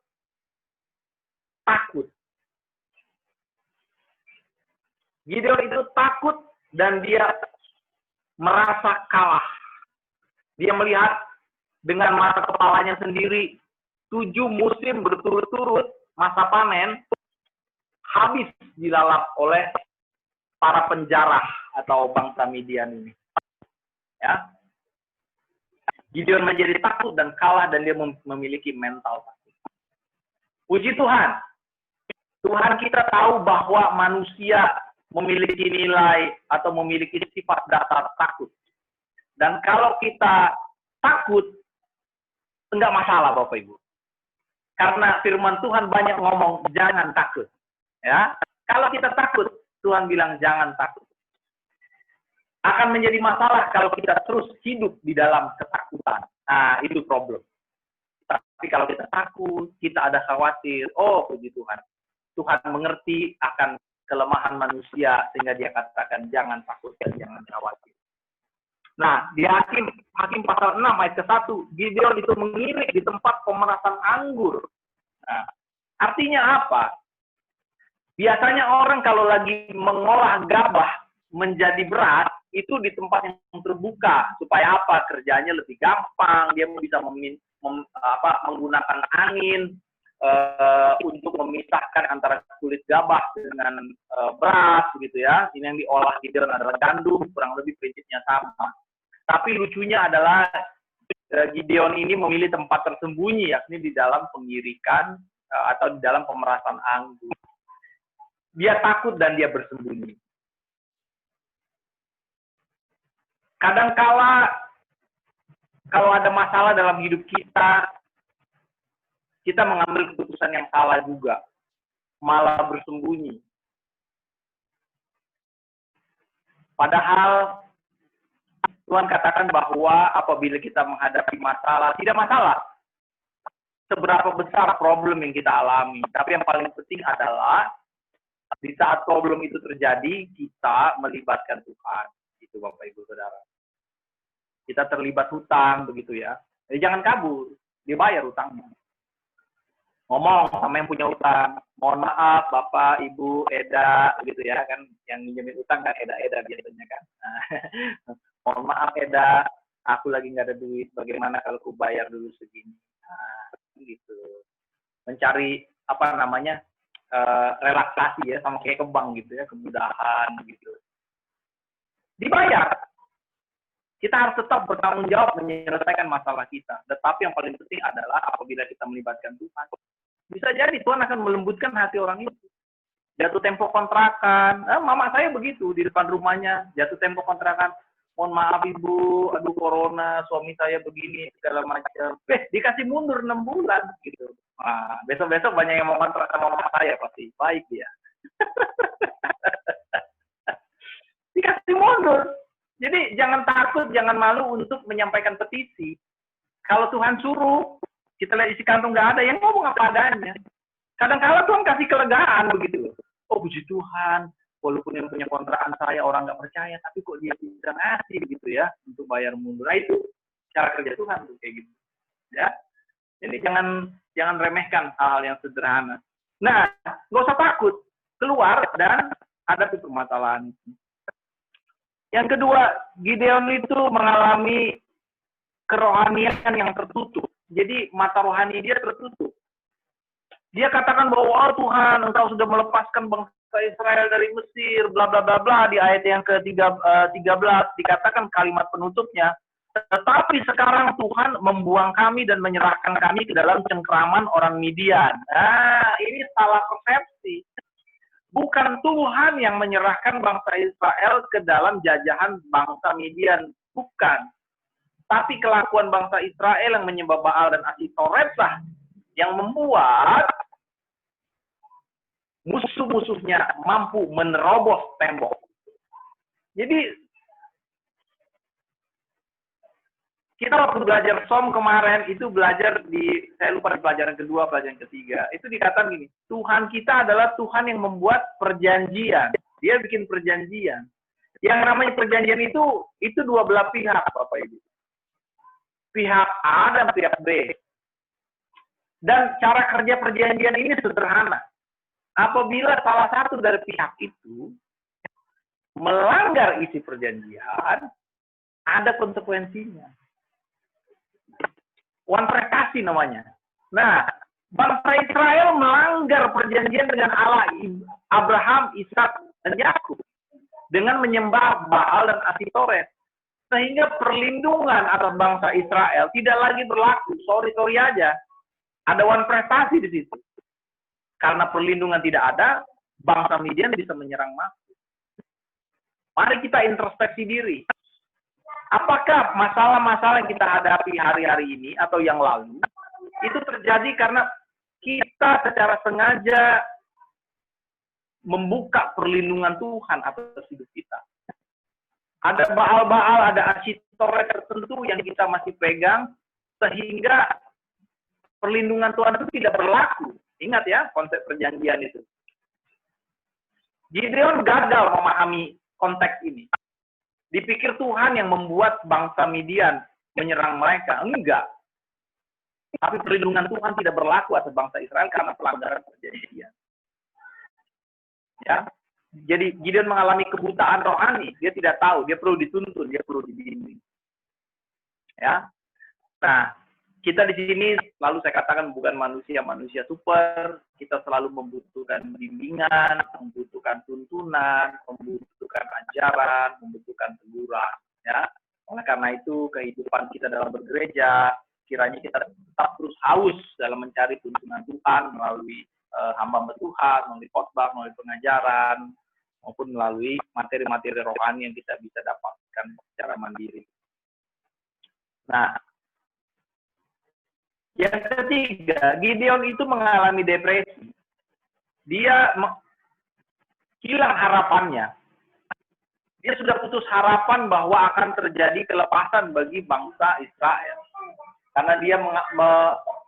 takut. Gideon itu takut dan dia merasa kalah. Dia melihat dengan mata kepalanya sendiri 7 musim berturut-turut masa panen habis dilalap oleh para penjarah atau bangsa Midian ini. Ya. Gideon menjadi takut dan kalah dan dia memiliki mental takut. Puji Tuhan. Tuhan kita tahu bahwa manusia memiliki nilai atau memiliki sifat dasar takut. Dan kalau kita takut, enggak masalah Bapak Ibu. Karena firman Tuhan banyak ngomong, jangan takut. Ya, kalau kita takut, Tuhan bilang jangan takut. Akan menjadi masalah kalau kita terus hidup di dalam ketakutan. Nah, itu problem. Tapi kalau kita takut, kita ada khawatir, oh puji Tuhan. Tuhan mengerti akan kelemahan manusia, sehingga dia katakan, jangan takut dan jangan khawatir. Nah, di Hakim pasal 6 ayat ke-1, Gideon itu mengirik di tempat pemerasan anggur. Nah, artinya apa? Biasanya orang kalau lagi mengolah gabah menjadi beras, itu di tempat yang terbuka. Supaya apa? Kerjanya lebih gampang, dia bisa menggunakan angin untuk memisahkan antara kulit gabah dengan beras, gitu ya. Ini yang diolah Gideon adalah gandum, kurang lebih prinsipnya sama. Tapi lucunya adalah Gideon ini memilih tempat tersembunyi, yakni di dalam pengirikan atau di dalam pemerasan anggur. Dia takut dan dia bersembunyi. Kadangkala kalau ada masalah dalam hidup kita, kita mengambil keputusan yang salah juga, malah bersembunyi. Padahal Tuhan katakan bahwa apabila kita menghadapi masalah, tidak masalah seberapa besar problem yang kita alami. Tapi yang paling penting adalah di saat problem itu terjadi, kita melibatkan Tuhan. Itu Bapak Ibu Saudara. Kita terlibat hutang, begitu ya. Jadi jangan kabur, dibayar hutangnya. Ngomong sama yang punya utang, mohon maaf Bapak, Ibu, Eda, gitu ya, kan yang minjemin utang kan Eda biasanya kan. Mohon maaf Eda, aku lagi nggak ada duit, bagaimana kalau aku bayar dulu segini. Nah, gitu. Mencari relaksasi ya, sama kayak ke bank gitu ya, kemudahan gitu. Dibayar. Kita harus tetap bertanggung jawab menyelesaikan masalah kita. Tetapi yang paling penting adalah apabila kita melibatkan Tuhan, bisa jadi Tuhan akan melembutkan hati orang itu. Jatuh tempo kontrakan, mama saya begitu di depan rumahnya, jatuh tempo kontrakan. Mohon maaf Ibu, aduh corona, suami saya begini, segala macam. Dikasih mundur 6 bulan gitu. Nah, besok-besok banyak yang mau kontrak sama mama saya pasti. Baik dia. Dikasih mundur. Jadi jangan takut, jangan malu untuk menyampaikan petisi. Kalau Tuhan suruh, kita lihat isi kantung nggak ada, yang ngomong apa adanya. Kadang-kala Tuhan kasih kelegaan begitu. Oh puji Tuhan, walaupun yang punya kontrakan saya orang nggak percaya, tapi kok dia bisa ngasih gitu ya untuk bayar mundur. Nah itu cara kerja Tuhan tuh kayak gitu. Ya, jadi jangan remehkan hal-hal yang sederhana. Nah, nggak usah takut, keluar dan hadapi permasalahan itu. Yang kedua, Gideon itu mengalami kerohanian yang tertutup. Jadi mata rohani dia tertutup. Dia katakan bahwa oh, Tuhan, Engkau sudah melepaskan bangsa Israel dari Mesir, bla bla bla bla. Di ayat yang ke-13 dikatakan kalimat penutupnya. Tetapi sekarang Tuhan membuang kami dan menyerahkan kami ke dalam cengkraman orang Midian. Nah, ini salah persepsi. Bukan Tuhan yang menyerahkan bangsa Israel ke dalam jajahan bangsa Midian. Bukan. Tapi kelakuan bangsa Israel yang menyembah Baal dan Asitoret lah yang membuat musuh-musuhnya mampu menerobos tembok. Jadi, kita waktu belajar SOM kemarin itu belajar saya lupa di pelajaran kedua, pelajaran ketiga. Itu dikatakan gini, Tuhan kita adalah Tuhan yang membuat perjanjian. Dia bikin perjanjian. Yang namanya perjanjian itu dua belah pihak, Bapak Ibu. Pihak A dan pihak B. Dan cara kerja perjanjian ini sederhana. Apabila salah satu dari pihak itu melanggar isi perjanjian, ada konsekuensinya. Wan prestasi namanya. Nah, bangsa Israel melanggar perjanjian dengan Allah Abraham, Ishak, dan Yakub dengan menyembah Baal dan Asitoret. Sehingga perlindungan atas bangsa Israel tidak lagi berlaku. Sorry aja. Ada wan prestasi di situ. Karena perlindungan tidak ada, bangsa Midian bisa menyerang masuk. Mari kita introspeksi diri. Apakah masalah-masalah yang kita hadapi hari-hari ini atau yang lalu itu terjadi karena kita secara sengaja membuka perlindungan Tuhan atas hidup kita? Ada Baal-Baal, ada Asitoret tertentu yang kita masih pegang sehingga perlindungan Tuhan itu tidak berlaku. Ingat ya konsep perjanjian itu. Gideon gagal memahami konteks ini. Dipikir Tuhan yang membuat bangsa Midian menyerang mereka. Enggak. Tapi perlindungan Tuhan tidak berlaku atas bangsa Israel karena pelanggaran perjanjian. Ya. Jadi Gideon mengalami kebutaan rohani. Dia tidak tahu, dia perlu dituntun, dia perlu dibimbing. Ya. Nah, kita di sini selalu saya katakan bukan manusia super. Kita selalu membutuhkan bimbingan, membutuhkan tuntunan, membutuhkan ajaran, membutuhkan teguran. Ya. Oleh karena itu, kehidupan kita dalam bergereja, kiranya kita tetap terus haus dalam mencari tuntunan Tuhan melalui hamba Tuhan, melalui khotbah, melalui pengajaran, maupun melalui materi-materi rohani yang kita bisa dapatkan secara mandiri. Nah, yang ketiga, Gideon itu mengalami depresi. Dia hilang harapannya. Dia sudah putus harapan bahwa akan terjadi kelepasan bagi bangsa Israel. Karena dia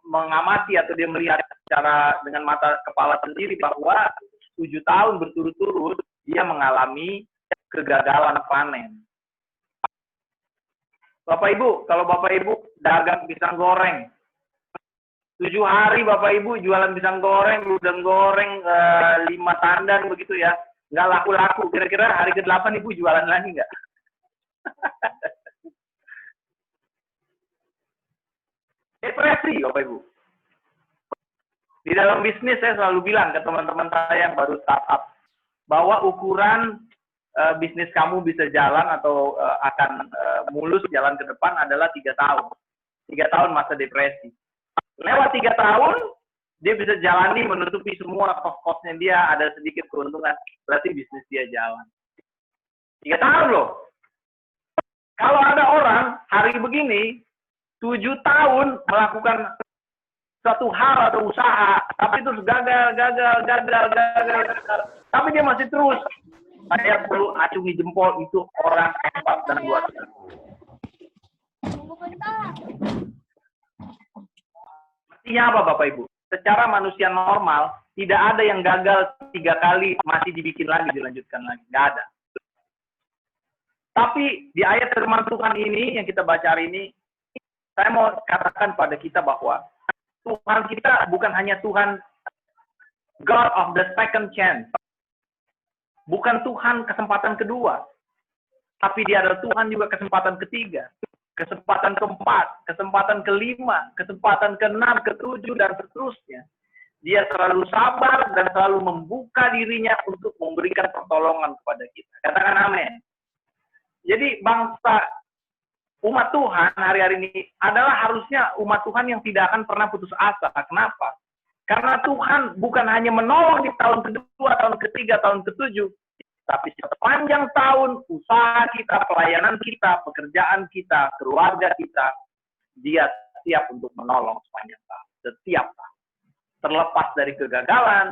mengamati atau dia melihat secara dengan mata kepala sendiri bahwa 7 tahun berturut-turut dia mengalami kegagalan panen. Bapak Ibu, kalau Bapak Ibu dagang pisang goreng, 7 hari Bapak Ibu jualan pisang goreng, udang goreng 5 tandan begitu ya, nggak laku-laku. Kira-kira hari ke-8 Ibu jualan lagi nggak? Depresi Bapak Ibu. Di dalam bisnis saya selalu bilang ke teman-teman saya yang baru startup, bahwa ukuran bisnis kamu bisa jalan atau akan mulus jalan ke depan adalah 3 tahun. 3 tahun masa depresi. Lewat 3 tahun, dia bisa jalani menutupi semua kos-kosnya dia, ada sedikit keuntungan, berarti bisnis dia jalan. 3 tahun loh. Kalau ada orang hari begini, 7 tahun melakukan satu hal atau usaha, tapi terus gagal. Tapi dia masih terus. Saya perlu acungi jempol, itu orang hebat dan luar biasa. Artinya apa Bapak Ibu? Secara manusia normal, tidak ada yang gagal 3 kali masih dibikin lagi, dilanjutkan lagi. Nggak ada. Tapi di ayat firman Tuhan ini yang kita baca hari ini, saya mau katakan pada kita bahwa Tuhan kita bukan hanya Tuhan God of the second chance. Bukan Tuhan kesempatan kedua. Tapi dia adalah Tuhan juga kesempatan ketiga. Kesempatan keempat, kesempatan kelima, kesempatan keenam, ketujuh, dan seterusnya. Dia selalu sabar dan selalu membuka dirinya untuk memberikan pertolongan kepada kita. Katakan amin. Jadi bangsa umat Tuhan hari-hari ini adalah harusnya umat Tuhan yang tidak akan pernah putus asa. Kenapa? Karena Tuhan bukan hanya menolong di tahun kedua, tahun ketiga, tahun ketujuh, tapi sepanjang tahun usaha kita, pelayanan kita, pekerjaan kita, keluarga kita, dia siap untuk menolong sepanjang tahun. Setiap tahun. Terlepas dari kegagalan,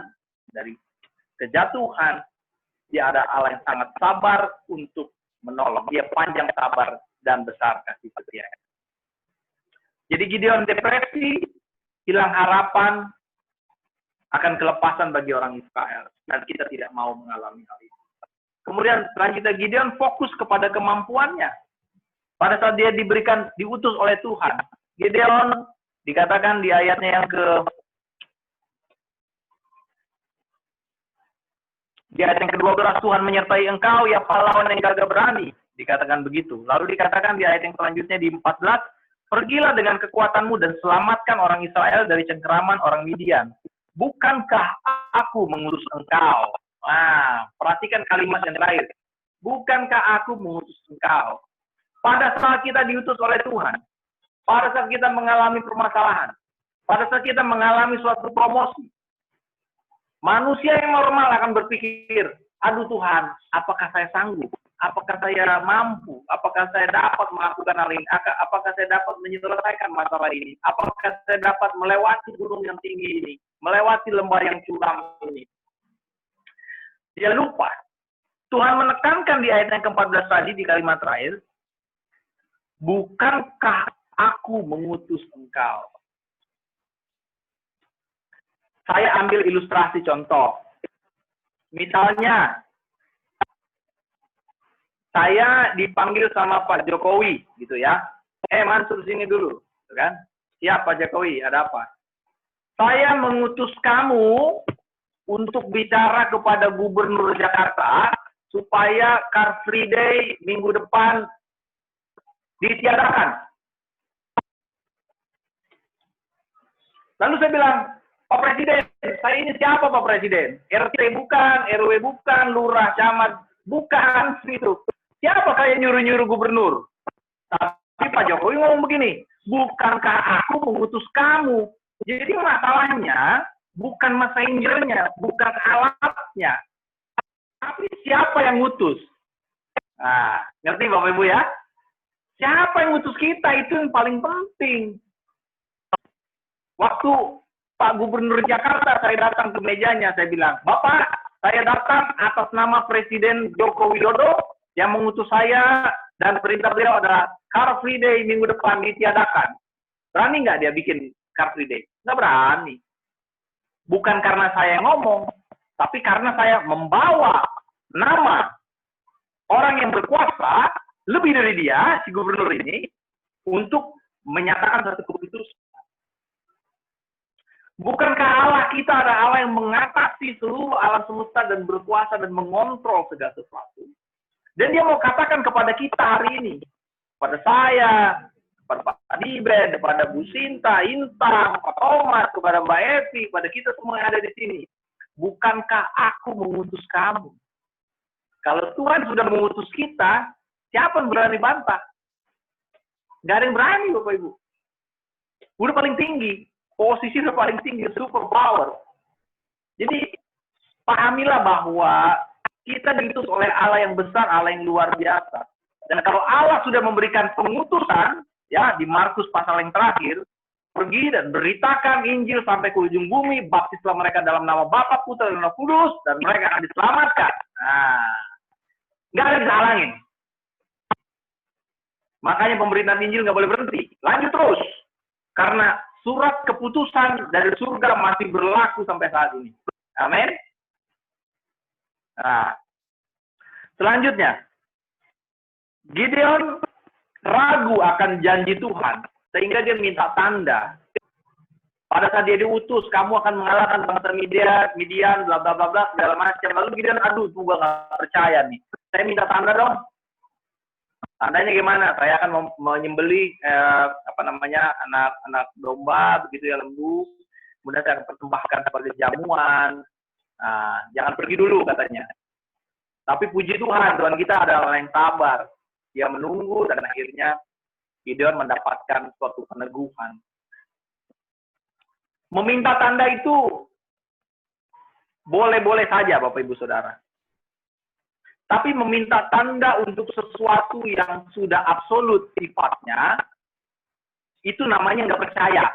dari kejatuhan, dia ada Allah yang sangat sabar untuk menolong. Dia panjang sabar dan besar kasih setia. Jadi Gideon depresi, hilang harapan akan kelepasan bagi orang Israel. Dan kita tidak mau mengalami hal itu. Kemudian selanjutnya Gideon fokus kepada kemampuannya. Pada saat dia diutus oleh Tuhan. Gideon dikatakan di ayatnya yang di ayat yang ke-12, Tuhan menyertai engkau ya pahlawan yang gagah berani. Dikatakan begitu. Lalu dikatakan di ayat yang selanjutnya di 14, pergilah dengan kekuatanmu dan selamatkan orang Israel dari cengkeraman orang Midian. Bukankah aku mengutus engkau? Nah, perhatikan kalimat yang terakhir. Bukankah aku mengutus engkau? Pada saat kita diutus oleh Tuhan, pada saat kita mengalami permasalahan, pada saat kita mengalami suatu promosi, manusia yang normal akan berpikir, aduh Tuhan, apakah saya sanggup? Apakah saya mampu? Apakah saya dapat melakukan hal ini? Apakah saya dapat menyelesaikan masalah ini? Apakah saya dapat melewati gunung yang tinggi ini? Melewati lembah yang curam ini? Dia lupa. Tuhan menekankan di ayat yang ke-14 tadi, di kalimat terakhir, bukankah aku mengutus engkau? Saya ambil ilustrasi contoh. Misalnya, saya dipanggil sama Pak Jokowi, gitu ya. Mansur sini dulu, kan? Siap Pak Jokowi, ada apa? Saya mengutus kamu untuk bicara kepada Gubernur Jakarta supaya Car Free Day minggu depan ditiadakan. Lalu saya bilang, Pak Presiden, saya ini siapa Pak Presiden? RT bukan, RW bukan, lurah, camat bukan, itu. Siapa kayak nyuruh-nyuruh gubernur? Tapi Pak Jokowi ngomong begini, bukankah aku mengutus kamu? Jadi masalahnya bukan messengernya, bukan alatnya, tapi siapa yang ngutus? Nah, ngerti Bapak Ibu ya? Siapa yang ngutus kita, itu yang paling penting. Waktu Pak Gubernur Jakarta, saya datang ke mejanya, saya bilang, Bapak, saya datang atas nama Presiden Joko Widodo yang mengutus saya, dan perintah beliau adalah Car Free Day minggu depan ditiadakan. Berani nggak dia bikin Car Free Day? Nggak berani. Bukan karena saya ngomong, tapi karena saya membawa nama orang yang berkuasa, lebih dari dia, si gubernur ini, untuk menyatakan satu keputusan. Bukankah Allah kita ada Allah yang mengatasi seluruh alam semesta dan berkuasa dan mengontrol segala sesuatu? Dan dia mau katakan kepada kita hari ini, kepada saya, kepada Pak Diben, kepada Bu Sinta, Intang, Pak Thomas, kepada Mbak Evi, kepada kita semua yang ada di sini. Bukankah aku mengutus kamu? Kalau Tuhan sudah mengutus kita, siapa yang berani bantah? Nggak ada yang berani, Bapak Ibu. Udah paling tinggi. Posisi udah paling tinggi, super power. Jadi, pahamilah bahwa kita diutus oleh Allah yang besar, Allah yang luar biasa. Dan kalau Allah sudah memberikan pengutusan, ya di Markus pasal yang terakhir, pergi dan beritakan Injil sampai ke ujung bumi, baptislah mereka dalam nama Bapa, Putra, dan Roh Kudus, dan mereka akan diselamatkan. Nah, nggak ada yang bisa halangin. Makanya pemberitaan Injil nggak boleh berhenti. Lanjut terus. Karena surat keputusan dari surga masih berlaku sampai saat ini. Amin. Nah, selanjutnya, Gideon ragu akan janji Tuhan, sehingga dia minta tanda. Pada saat dia diutus, kamu akan mengalahkan bangsa Midian, bla bla bla bla, segala macam. Lalu Gideon, aduh, gue nggak percaya nih. Saya minta tanda dong. Tandanya gimana? Saya akan menyembeli anak domba begitu ya, lembu. Kemudian saya akan persembahkan sebagai jamuan. Nah, jangan pergi dulu katanya. Tapi puji Tuhan, Tuhan kita adalah orang yang sabar. Dia menunggu dan akhirnya Gideon mendapatkan suatu peneguhan. Meminta tanda itu boleh-boleh saja Bapak Ibu Saudara. Tapi meminta tanda untuk sesuatu yang sudah absolut sifatnya, itu namanya nggak percaya.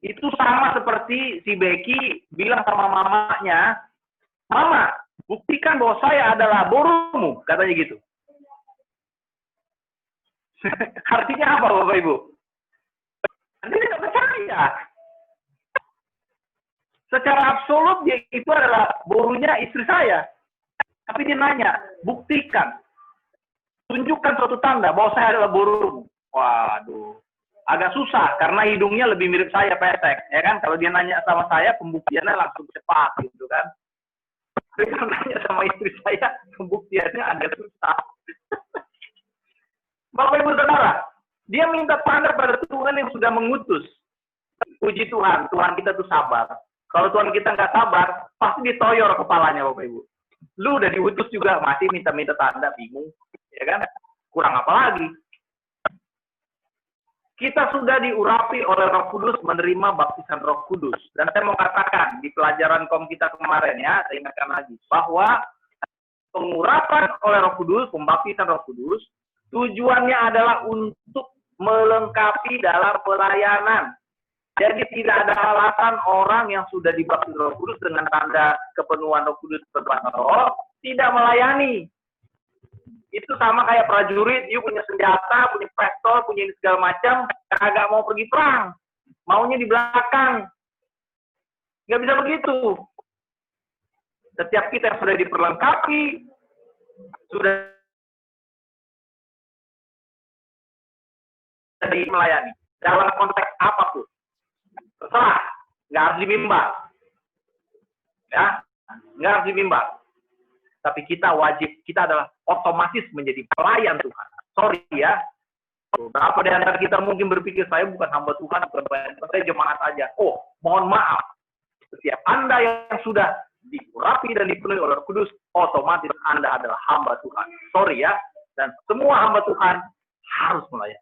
Itu sama seperti si Becky bilang sama mamanya, Mama, buktikan bahwa saya adalah borumu, katanya gitu. Artinya apa Bapak Ibu? Dia nggak percaya. Secara absolut dia itu adalah borunya istri saya. Tapi dia nanya, buktikan. Tunjukkan suatu tanda bahwa saya adalah borumu. Waduh. Agak susah, karena hidungnya lebih mirip saya, pesek. Ya kan? Kalau dia nanya sama saya, pembuktiannya langsung cepat. Gitu kan? Tapi kalau nanya sama istri saya, pembuktiannya agak susah. Bapak Ibu Saudara, dia minta tanda pada Tuhan yang sudah mengutus. Puji Tuhan, Tuhan kita tuh sabar. Kalau Tuhan kita nggak sabar, pasti ditoyor kepalanya Bapak Ibu. Lu udah diutus juga, masih minta-minta tanda, bingung. Ya kan? Kurang apa lagi? Kita sudah diurapi oleh Roh Kudus, menerima baptisan Roh Kudus. Dan saya mau katakan, di pelajaran kom kita kemarin ya, saya ingatkan lagi, bahwa pengurapan oleh Roh Kudus, pembaptisan Roh Kudus, tujuannya adalah untuk melengkapi dalam pelayanan. Jadi tidak ada alasan orang yang sudah dibaptis Roh Kudus dengan tanda kepenuhan Roh Kudus berkuasa roh tidak melayani. Itu sama kayak prajurit, you punya senjata, punya pistol, punya ini segala macam, kagak mau pergi perang, maunya di belakang. Nggak bisa begitu. Setiap kita yang sudah diperlengkapi, sudah melayani dalam konteks apapun. Terserah, nggak harus di mimbar. Ya, nggak harus dibimbang. Tapi kita wajib, kita adalah otomatis menjadi pelayan Tuhan. Sorry ya, beberapa di antara kita mungkin berpikir, saya bukan hamba Tuhan, bukan pelayan Tuhan, saya jemaat aja. Oh, mohon maaf. Setiap Anda yang sudah diurapi dan dipenuhi oleh Roh Kudus, otomatis Anda adalah hamba Tuhan. Sorry ya, dan semua hamba Tuhan harus melayani.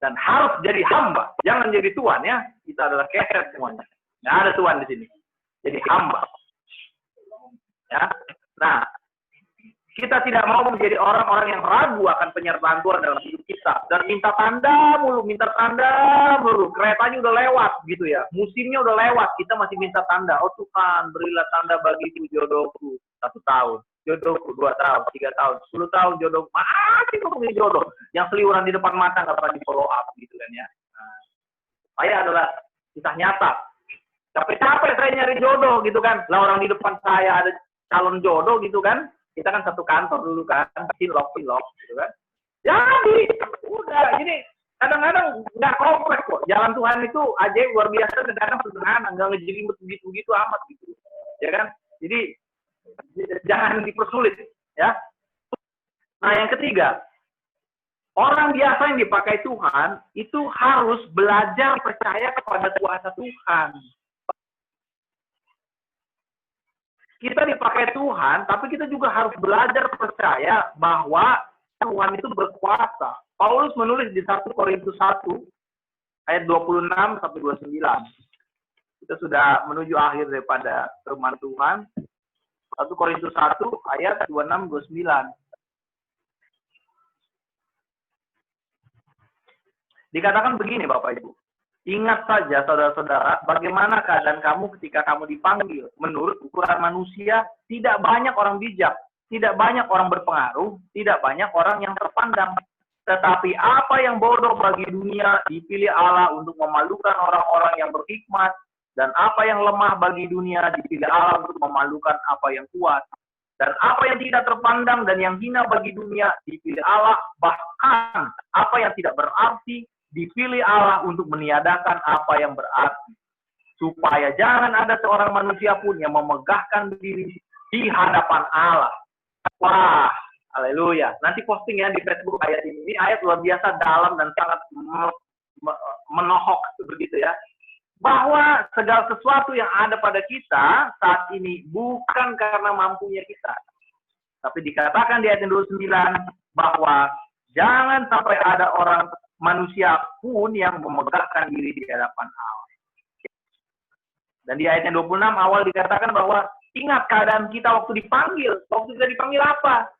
Dan harus jadi hamba, jangan jadi tuan ya. Kita adalah keher semuanya. Nggak ada tuan di sini. Jadi hamba. Ya. Nah, kita tidak mau menjadi orang-orang yang ragu akan penyertaan Tuhan dalam hidup kita. Dan minta tanda mulu. Keretanya udah lewat gitu ya. Musimnya udah lewat. Kita masih minta tanda. Oh Tuhan, berilah tanda bagiku jodohku. 1 tahun. Jodohku 2 tahun, 3 tahun, 10 tahun jodoh. Masih ngomongin jodoh. Yang seliuran di depan mata nggak pernah di follow up gitu kan ya. Nah, saya adalah kisah nyata. Capek-capek saya nyari jodoh gitu kan. Lah orang di depan saya ada calon jodoh gitu kan. Kita kan satu kantor dulu kan. Silok gitu kan. Jadi, udah. Jadi, kadang-kadang nggak kompleks kok. Jalan Tuhan itu ajaib luar biasa. Kadang-kadang sederhana. Nggak ngejelimet begitu-begitu amat gitu. Ya kan. Jadi, jangan dipersulit. Ya. Nah, yang ketiga. Orang biasa yang dipakai Tuhan itu harus belajar percaya kepada kuasa Tuhan. Kita dipakai Tuhan, tapi kita juga harus belajar percaya bahwa Tuhan itu berkuasa. Paulus menulis di 1 Korintus 1 ayat 26 sampai 29. Kita sudah menuju akhir daripada firman Tuhan. 1 Korintus 1 ayat 26 29. Dikatakan begini Bapak Ibu. Ingat saja saudara-saudara, bagaimana keadaan kamu ketika kamu dipanggil. Menurut ukuran manusia, tidak banyak orang bijak, tidak banyak orang berpengaruh, tidak banyak orang yang terpandang. Tetapi apa yang bodoh bagi dunia dipilih Allah untuk memalukan orang-orang yang berhikmat, dan apa yang lemah bagi dunia dipilih Allah untuk memalukan apa yang kuat. Dan apa yang tidak terpandang dan yang hina bagi dunia dipilih Allah, bahkan apa yang tidak berarti dipilih Allah untuk meniadakan apa yang berarti. Supaya jangan ada seorang manusia pun yang memegahkan diri di hadapan Allah. Wah, haleluya. Nanti posting ya di Facebook ayat ini. Ini ayat luar biasa dalam dan sangat menohok begitu ya. Bahwa segala sesuatu yang ada pada kita saat ini bukan karena mampunya kita. Tapi dikatakan di ayat 29 bahwa jangan sampai ada orang manusia pun yang memegahkan diri di hadapan Allah. Dan di ayat 26 awal dikatakan bahwa ingat keadaan kita waktu dipanggil. Waktu kita dipanggil apa?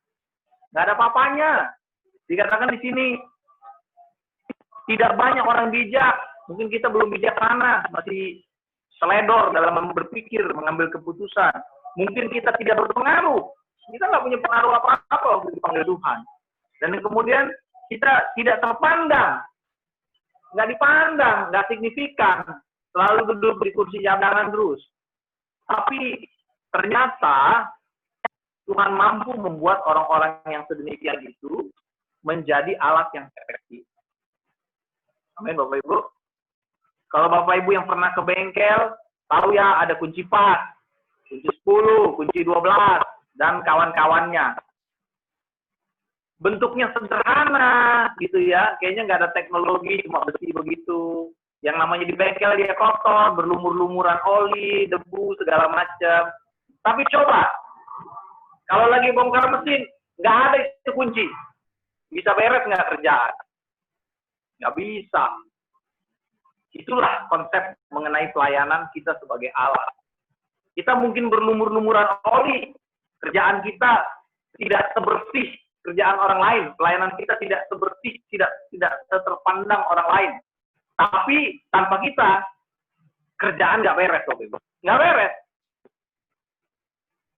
Nggak ada apa-apanya. Dikatakan di sini tidak banyak orang bijak. Mungkin kita belum bijaksana, masih seledor dalam berpikir, mengambil keputusan. Mungkin kita tidak berpengaruh. Kita nggak punya pengaruh apa-apa waktu dipanggil Tuhan. Dan kemudian kita tidak terpandang, nggak dipandang, nggak signifikan, selalu duduk di kursi cadangan terus. Tapi ternyata Tuhan mampu membuat orang-orang yang sedemikian itu menjadi alat yang efektif. Amin Bapak Ibu. Kalau Bapak Ibu yang pernah ke bengkel, tahu ya ada kunci pas, kunci 10, kunci 12, dan kawan-kawannya. Bentuknya sederhana gitu ya, kayaknya nggak ada teknologi, cuma besi begitu. Yang namanya di bengkel dia kotor, berlumur-lumuran oli, debu, segala macam. Tapi coba, kalau lagi bongkar mesin, nggak ada itu kunci. Bisa beres nggak kerjaan? Nggak bisa. Itulah konsep mengenai pelayanan kita sebagai Allah. Kita mungkin berlumur-lumuran oli, kerjaan kita tidak sebersih kerjaan orang lain, pelayanan kita tidak sebersih, tidak terpandang orang lain. Tapi tanpa kita, kerjaan nggak beres, nggak beres.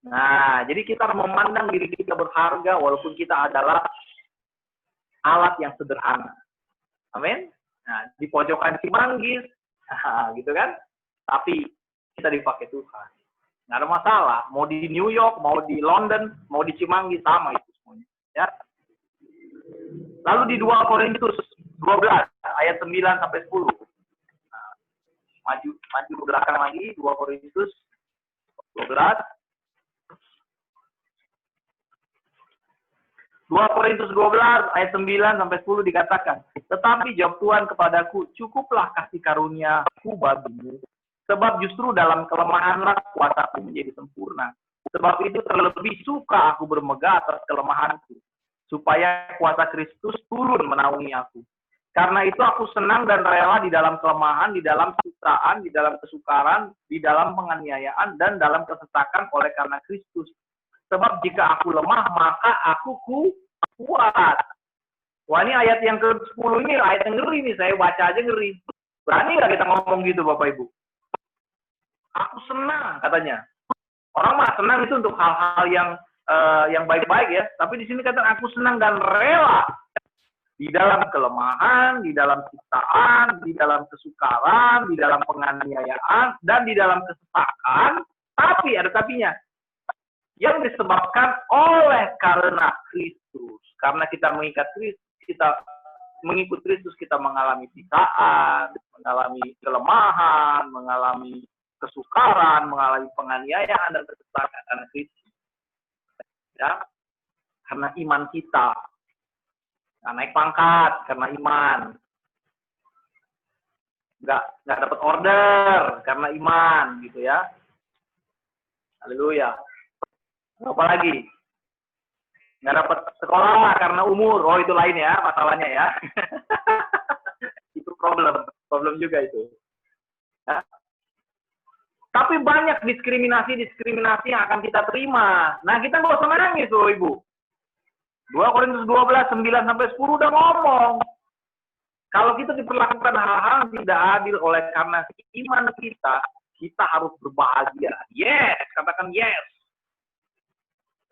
Nah, jadi kita memandang diri kita berharga walaupun kita adalah alat yang sederhana. Amin. Nah, di pojokan Cimanggis, gitu kan? Tapi kita dipakai Tuhan. Nggak ada masalah. Mau di New York, mau di London, mau di Cimanggis, sama itu semuanya. Ya. Lalu di 2 Korintus 12 ayat 9 sampai 10. Nah, maju ke belakang lagi 2 Korintus 12. 2 Korintus 12 ayat 9 sampai 10 dikatakan, tetapi jawab Tuhan kepadaku, cukuplah kasih karuniaku bagimu, sebab justru dalam kelemahanlah kuasaku menjadi sempurna. Sebab itu terlebih suka aku bermegah atas kelemahanku, supaya kuasa Kristus turun menaungi aku. Karena itu aku senang dan rela di dalam kelemahan, di dalam siksaan, di dalam kesukaran, di dalam penganiayaan, dan dalam kesesakan oleh karena Kristus. Sebab jika aku lemah, maka aku kuat. Wah, ini ayat yang ke-10 ini, ayat yang ngeri nih. Saya baca aja ngeri. Berani nggak kita ngomong gitu, Bapak Ibu? Aku senang, katanya. Orang mah senang itu untuk hal-hal yang baik-baik ya. Tapi di sini kata aku senang dan rela. Di dalam kelemahan, di dalam siksaan, di dalam kesukaran, di dalam penganiayaan, dan di dalam kesesakan. Tapi, ada tapinya. Yang disebabkan oleh karena Kristus. Karena kita mengikat Kristus, kita mengikut Kristus, kita mengalami siksaan, mengalami kelemahan, mengalami kesukaran, mengalami penganiayaan dan kesesakan karena Kristus. Ya, karena iman kita. Nah, naik pangkat karena iman. Nggak dapat order karena iman, gitu ya. Haleluya. Apa lagi? Nggak dapat sekolah karena umur. Oh, itu lain ya, masalahnya ya. Itu problem juga itu. Ya. Tapi banyak diskriminasi yang akan kita terima. Nah, kita nggak usah nangis, loh, Ibu. 2 Korintus 12, 9 sampai 10 udah ngomong. Kalau kita diperlakukan hal-hal yang tidak adil oleh karena iman kita harus berbahagia. Yes, katakan yes.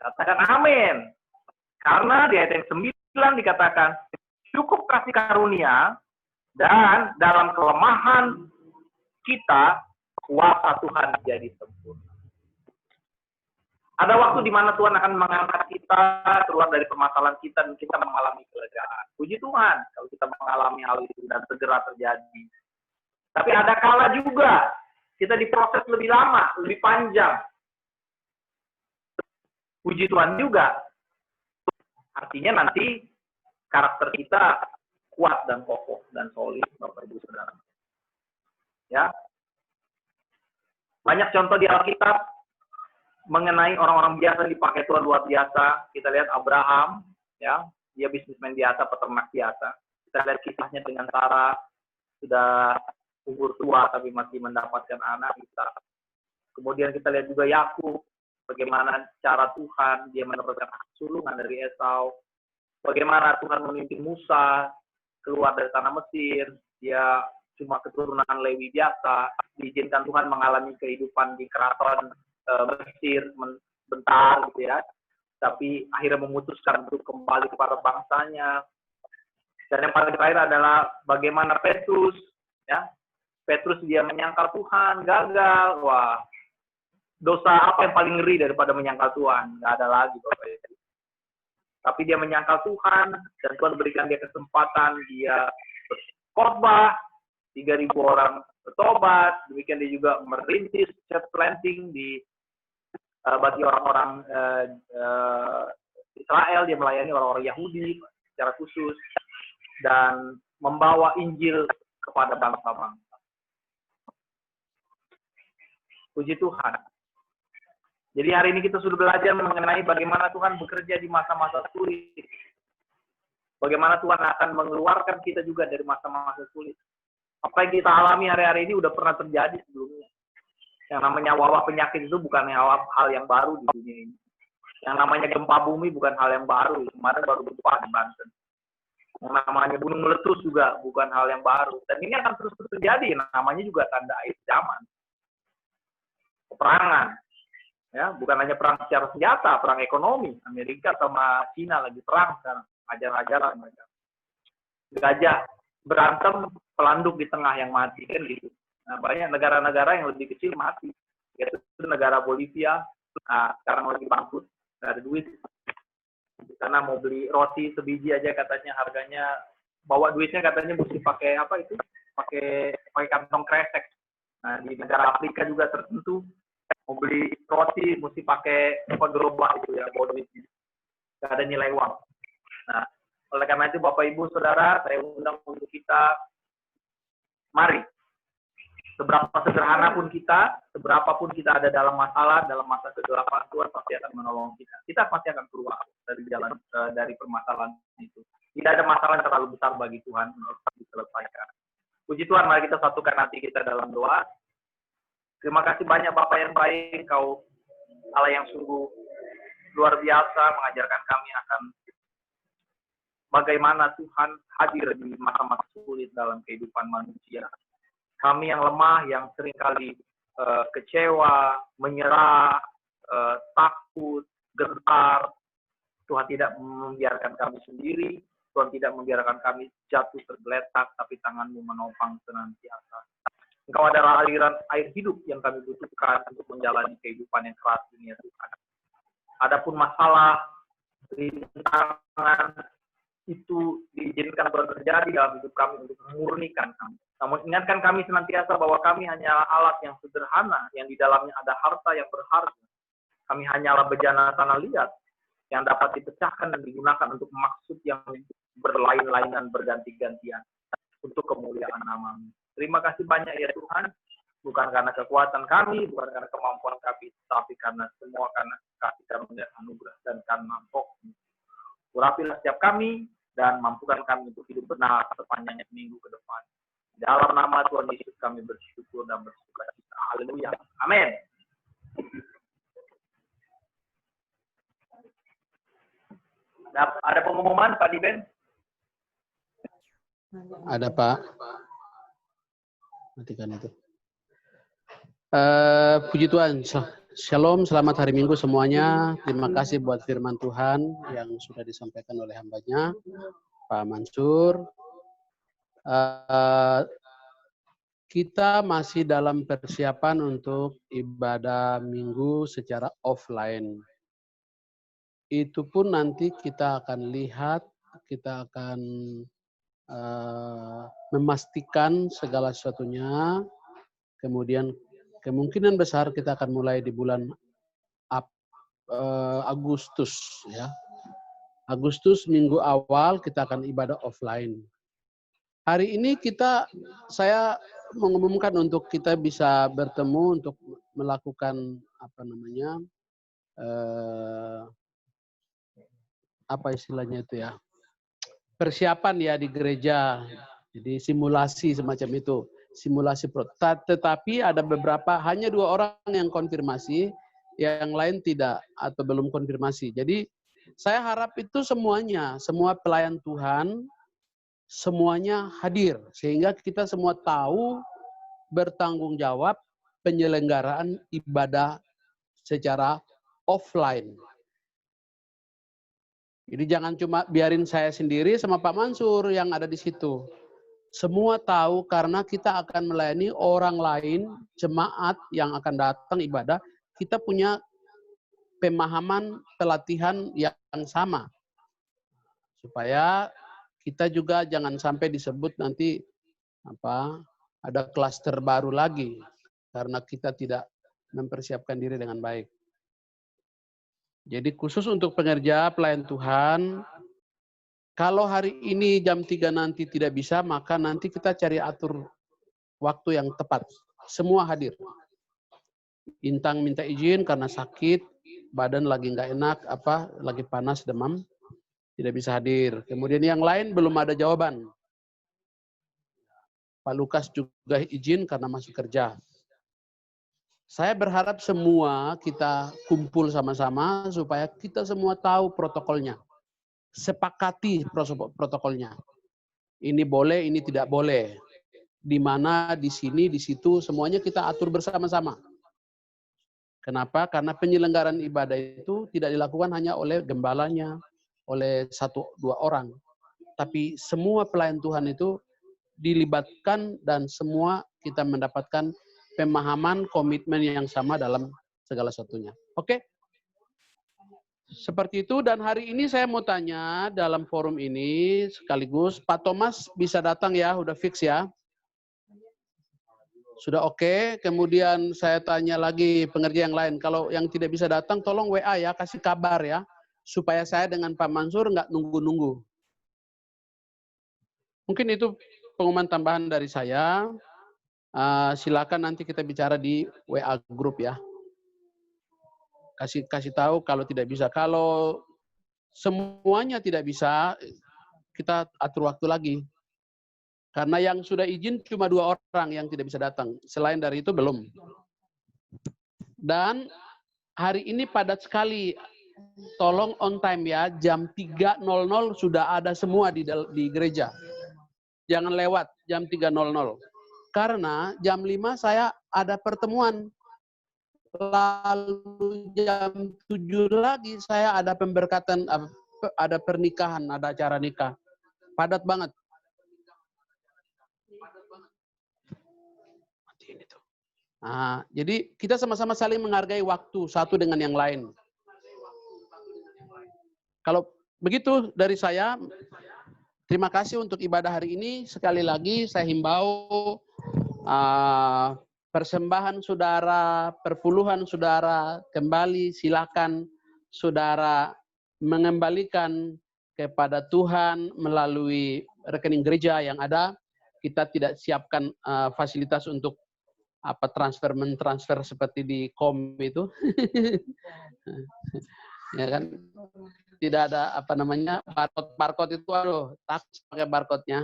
Katakan amin. Karena di ayat yang 9 dikatakan, cukup kasih karunia dan dalam kelemahan kita, kuasa Tuhan jadi sempurna. Ada waktu di mana Tuhan akan mengangkat kita keluar dari permasalahan kita dan kita mengalami kelegaan. Puji Tuhan kalau kita mengalami hal itu dan segera terjadi. Tapi ada kala juga kita diproses lebih lama, lebih panjang. Puji Tuhan juga. Artinya nanti karakter kita kuat dan kokoh dan solid, Bapak Ibu Saudara. Ya. Banyak contoh di Alkitab mengenai orang-orang biasa dipakai Tuhan luar biasa. Kita lihat Abraham, ya, dia bisnismen biasa, peternak biasa. Kita lihat kisahnya dengan Sarah, sudah umur tua tapi masih mendapatkan anak. Kemudian kita lihat juga Yakub, bagaimana cara Tuhan, dia mendapatkan sulungan dari Esau. Bagaimana Tuhan memimpin Musa keluar dari tanah Mesir, dia cuma keturunan Lewi biasa, diizinkan Tuhan mengalami kehidupan di keraton Mesir bentar gitu ya, tapi akhirnya memutuskan untuk kembali kepada bangsanya. Dan yang paling terakhir adalah bagaimana Petrus, ya, Petrus dia menyangkal Tuhan, gagal. Wah, dosa apa yang paling ngeri daripada menyangkal Tuhan? Nggak ada lagi, Bapak Ibu. Tapi dia menyangkal Tuhan, dan Tuhan berikan dia kesempatan, dia berkhotbah, 3.000 orang bertobat. Demikian dia juga merintis church planting bagi orang-orang Israel. Dia melayani orang-orang Yahudi secara khusus dan membawa Injil kepada bangsa-bangsa. Puji Tuhan. Jadi hari ini kita sudah belajar mengenai bagaimana Tuhan bekerja di masa-masa sulit. Bagaimana Tuhan akan mengeluarkan kita juga dari masa-masa sulit. Apa yang kita alami hari-hari ini udah pernah terjadi sebelumnya. Yang namanya wabah penyakit itu bukan hal yang baru di dunia ini. Yang namanya gempa bumi bukan hal yang baru. Kemarin baru gempa di Banten. Yang namanya gunung meletus juga bukan hal yang baru. Dan ini akan terus terjadi. Namanya juga tanda akhir zaman. Peperangan. Ya, bukan hanya perang secara senjata, perang ekonomi. Amerika sama Cina lagi perang sekarang. Ajar-ajaran mereka. Gajah berantem, pelanduk di tengah yang mati kan gitu. Nah, banyak negara-negara yang lebih kecil mati. Yaitu negara Bolivia, nah, sekarang lagi bangkrut, nggak ada duit. Karena mau beli roti sebiji aja katanya harganya, bawa duitnya katanya mesti pakai apa itu? Pakai kantong kresek. Nah, di negara Afrika juga tertentu Mau beli roti mesti pakai gerobak itu ya, bawa duit, nggak ada nilai uang. Nah, oleh karena itu Bapak Ibu Saudara, saya undang untuk kita, mari, seberapa sederhana pun kita, seberapapun kita ada dalam masalah, dalam masa kegelapan, Tuhan pasti akan menolong kita. Kita pasti akan keluar dari jalan, dari permasalahan itu. Tidak ada masalah yang terlalu besar bagi Tuhan untuk diselesaikan. Puji Tuhan, mari kita satukan hati kita dalam doa. Terima kasih banyak Bapak yang baik, Kau Allah yang sungguh luar biasa mengajarkan kami akan bagaimana Tuhan hadir di masa-masa sulit dalam kehidupan manusia. Kami yang lemah, yang seringkali kecewa, menyerah, takut, gentar, Tuhan tidak membiarkan kami sendiri, Tuhan tidak membiarkan kami jatuh tergeletak, tapi tangan-Mu menopang senantiasa. Engkau adalah aliran air hidup yang kami butuhkan untuk menjalani kehidupan yang keras ini ya Tuhan. Adapun masalah, rintangan, itu diizinkan terjadi dalam hidup kami untuk memurnikan kami. Namun ingatkan kami senantiasa bahwa kami hanyalah alat yang sederhana, yang di dalamnya ada harta yang berharga. Kami hanyalah bejana tanah liat yang dapat dipecahkan dan digunakan untuk maksud yang berlain-lainan, berganti-gantian untuk kemuliaan nama-Mu. Terima kasih banyak ya Tuhan, bukan karena kekuatan kami, bukan karena kemampuan kami, tapi karena semua karena kasih karunia anugerah dan karena Roh-Mu. Urapilah setiap kami dan mampukan kami untuk hidup benar sepanjang minggu ke depan. Dalam nama Tuhan Yesus kami bersyukur dan bersukacita. Haleluya. Amin. Ada pengumuman Pak Diben? Ada Pak. Matikan itu. Puji Tuhan. Shalom, selamat hari Minggu semuanya. Terima kasih buat firman Tuhan yang sudah disampaikan oleh hambanya, Pak Mansur. Kita masih dalam persiapan untuk ibadah Minggu secara offline. Itu pun nanti kita akan lihat, kita akan memastikan segala sesuatunya. Kemudian kemungkinan besar kita akan mulai di bulan Agustus ya. Agustus minggu awal kita akan ibadah offline. Hari ini saya mengumumkan untuk kita bisa bertemu untuk melakukan apa istilahnya itu ya, persiapan ya di gereja. Jadi simulasi semacam itu, simulasi. Tetapi ada beberapa, hanya 2 orang yang konfirmasi, yang lain tidak atau belum konfirmasi. Jadi saya harap itu semuanya, semua pelayan Tuhan, semuanya hadir. Sehingga kita semua tahu bertanggung jawab penyelenggaraan ibadah secara offline. Jadi jangan cuma biarin saya sendiri sama Pak Mansur yang ada di situ. Semua tahu karena kita akan melayani orang lain, jemaat yang akan datang ibadah. Kita punya pemahaman pelatihan yang sama. Supaya kita juga jangan sampai disebut nanti ada klaster baru lagi. Karena kita tidak mempersiapkan diri dengan baik. Jadi khusus untuk pengerja pelayan Tuhan, kalau hari ini jam 3 nanti tidak bisa, maka nanti kita cari atur waktu yang tepat. Semua hadir. Intang minta izin karena sakit, badan lagi nggak enak, lagi panas, demam, tidak bisa hadir. Kemudian yang lain belum ada jawaban. Pak Lukas juga izin karena masih kerja. Saya berharap semua kita kumpul sama-sama supaya kita semua tahu protokolnya. Sepakati protokolnya. Ini boleh, ini tidak boleh. Di mana, di sini, di situ, semuanya kita atur bersama-sama. Kenapa? Karena penyelenggaraan ibadah itu tidak dilakukan hanya oleh gembalanya, oleh 1-2 orang. Tapi semua pelayan Tuhan itu dilibatkan dan semua kita mendapatkan pemahaman, komitmen yang sama dalam segala satunya. Oke? Seperti itu, dan hari ini saya mau tanya dalam forum ini sekaligus, Pak Thomas bisa datang ya, udah fix ya? Sudah oke. Kemudian saya tanya lagi pengerja yang lain. Kalau yang tidak bisa datang, tolong WA ya, kasih kabar ya. Supaya saya dengan Pak Mansur nggak nunggu-nunggu. Mungkin itu pengumuman tambahan dari saya. Silakan nanti kita bicara di WA grup ya. Kasih tahu kalau tidak bisa. Kalau semuanya tidak bisa, kita atur waktu lagi. Karena yang sudah izin cuma 2 orang yang tidak bisa datang. Selain dari itu belum. Dan hari ini padat sekali. Tolong on time ya. Jam 3.00 sudah ada semua di gereja. Jangan lewat jam 3.00. Karena jam 5 saya ada pertemuan. Lalu jam 7 lagi saya ada pemberkatan, ada pernikahan, ada acara nikah. Padat banget. Nah, jadi kita sama-sama saling menghargai waktu satu dengan yang lain. Kalau begitu dari saya, terima kasih untuk ibadah hari ini. Sekali lagi saya himbau persembahan saudara, perpuluhan saudara, kembali silakan saudara mengembalikan kepada Tuhan melalui rekening gereja yang ada. Kita tidak siapkan fasilitas untuk transfer seperti di kom itu. Ya kan? Tidak ada barcode itu, takut pakai barcode-nya.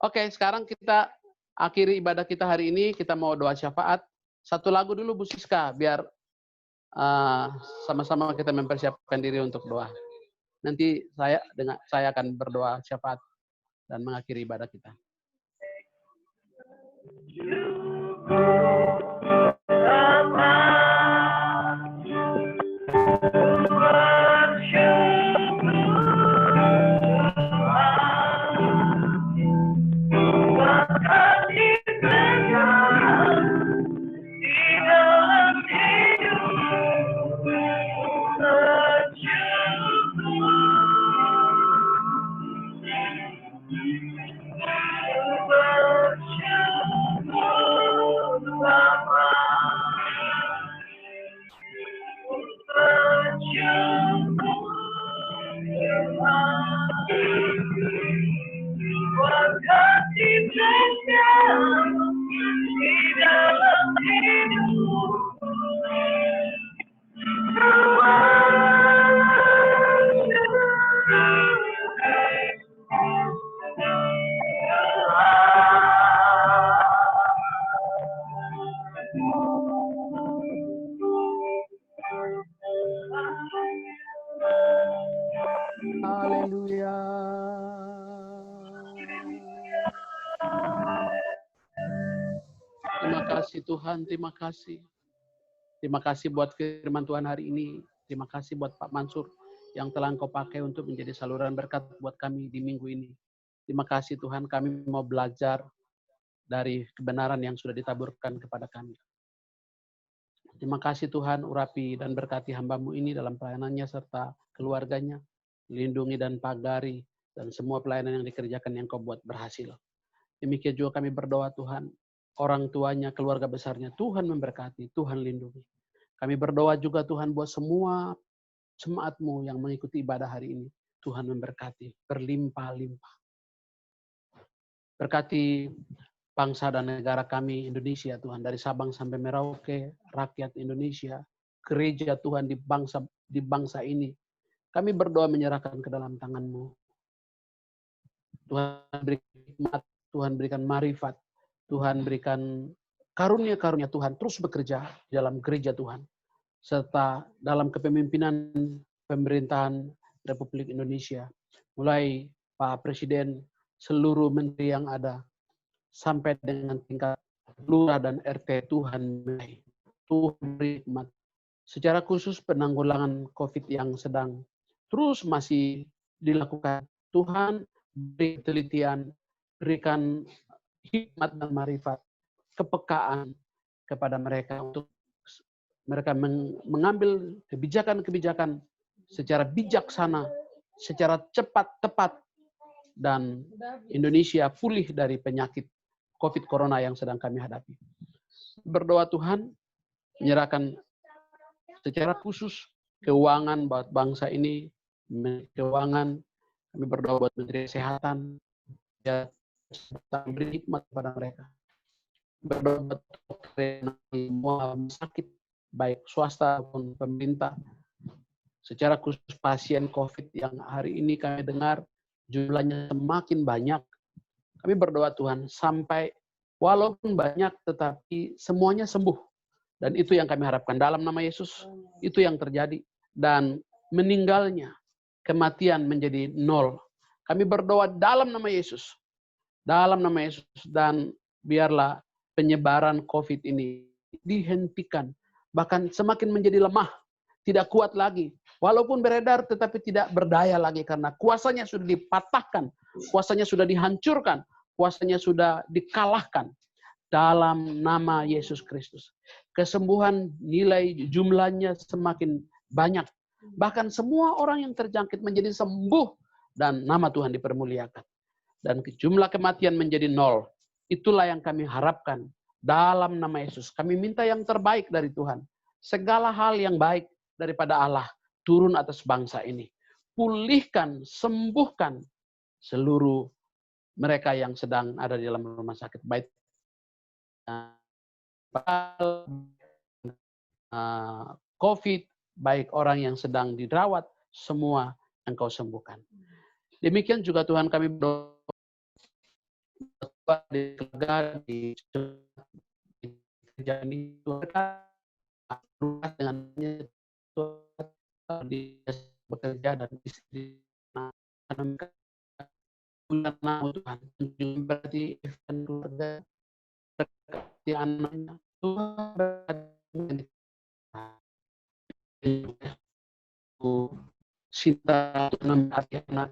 Oke, sekarang kita akhiri ibadah kita hari ini. Kita mau doa syafaat. Satu lagu dulu Bu Siska, biar sama-sama kita mempersiapkan diri untuk doa. Nanti saya akan berdoa syafaat dan mengakhiri ibadah kita. Haleluya. Terima kasih Tuhan, terima kasih. Terima kasih buat firman Tuhan hari ini. Terima kasih buat Pak Mansur yang telah Engkau pakai untuk menjadi saluran berkat buat kami di minggu ini. Terima kasih Tuhan, kami mau belajar dari kebenaran yang sudah ditaburkan kepada kami. Terima kasih Tuhan, urapi dan berkati hamba-Mu ini dalam pelayanannya serta keluarganya. Lindungi dan pagari dan semua pelayanan yang dikerjakan yang Kau buat berhasil. Demikian juga kami berdoa Tuhan, orang tuanya, keluarga besarnya, Tuhan memberkati, Tuhan lindungi. Kami berdoa juga Tuhan buat semua jemaat-Mu yang mengikuti ibadah hari ini. Tuhan memberkati, berlimpah-limpah. Berkati bangsa dan negara kami Indonesia Tuhan, dari Sabang sampai Merauke, rakyat Indonesia, gereja Tuhan di bangsa ini. Kami berdoa menyerahkan ke dalam tangan-Mu. Tuhan berikan hikmat, Tuhan berikan marifat, Tuhan berikan karunia-karunia Tuhan terus bekerja di dalam gereja Tuhan. Serta dalam kepemimpinan pemerintahan Republik Indonesia. Mulai Pak Presiden, seluruh menteri yang ada, sampai dengan tingkat lurah dan RT, Tuhan beri hikmat. Secara khusus penanggulangan COVID yang sedang terus masih dilakukan. Tuhan beri penelitian, berikan hikmat dan marifat, kepekaan kepada mereka untuk mereka mengambil kebijakan-kebijakan secara bijaksana, secara cepat, tepat, dan Indonesia pulih dari penyakit COVID Corona yang sedang kami hadapi. Berdoa Tuhan, menyerahkan secara khusus keuangan buat bangsa ini, keuangan, kami berdoa buat Menteri Kesehatan, ya, beri hikmat kepada mereka. Berdoa buat semua sakit, baik swasta maupun pemerintah. Secara khusus pasien COVID yang hari ini kami dengar jumlahnya semakin banyak. Kami berdoa Tuhan sampai walaupun banyak tetapi semuanya sembuh. Dan itu yang kami harapkan dalam nama Yesus. Itu yang terjadi. Dan meninggalnya, kematian menjadi 0. Kami berdoa dalam nama Yesus. Dalam nama Yesus. Dan biarlah penyebaran COVID ini dihentikan. Bahkan semakin menjadi lemah. Tidak kuat lagi. Walaupun beredar tetapi tidak berdaya lagi. Karena kuasanya sudah dipatahkan. Kuasanya sudah dihancurkan. Kuasanya sudah dikalahkan. Dalam nama Yesus Kristus. Kesembuhan nilai jumlahnya semakin banyak. Bahkan semua orang yang terjangkit menjadi sembuh. Dan nama Tuhan dipermuliakan. Dan jumlah kematian menjadi 0. Itulah yang kami harapkan. Dalam nama Yesus. Kami minta yang terbaik dari Tuhan. Segala hal yang baik daripada Allah. Turun atas bangsa ini. Pulihkan, sembuhkan seluruh mereka yang sedang ada di dalam rumah sakit. Baik COVID, baik orang yang sedang dirawat, semua Engkau sembuhkan. Demikian juga Tuhan kami berdoa di keluarga, di kerjaan itu, dengan bekerja dan istri, Tuhan, berarti keluarga, berkati anaknya, Tuhan Sita memberkati anak,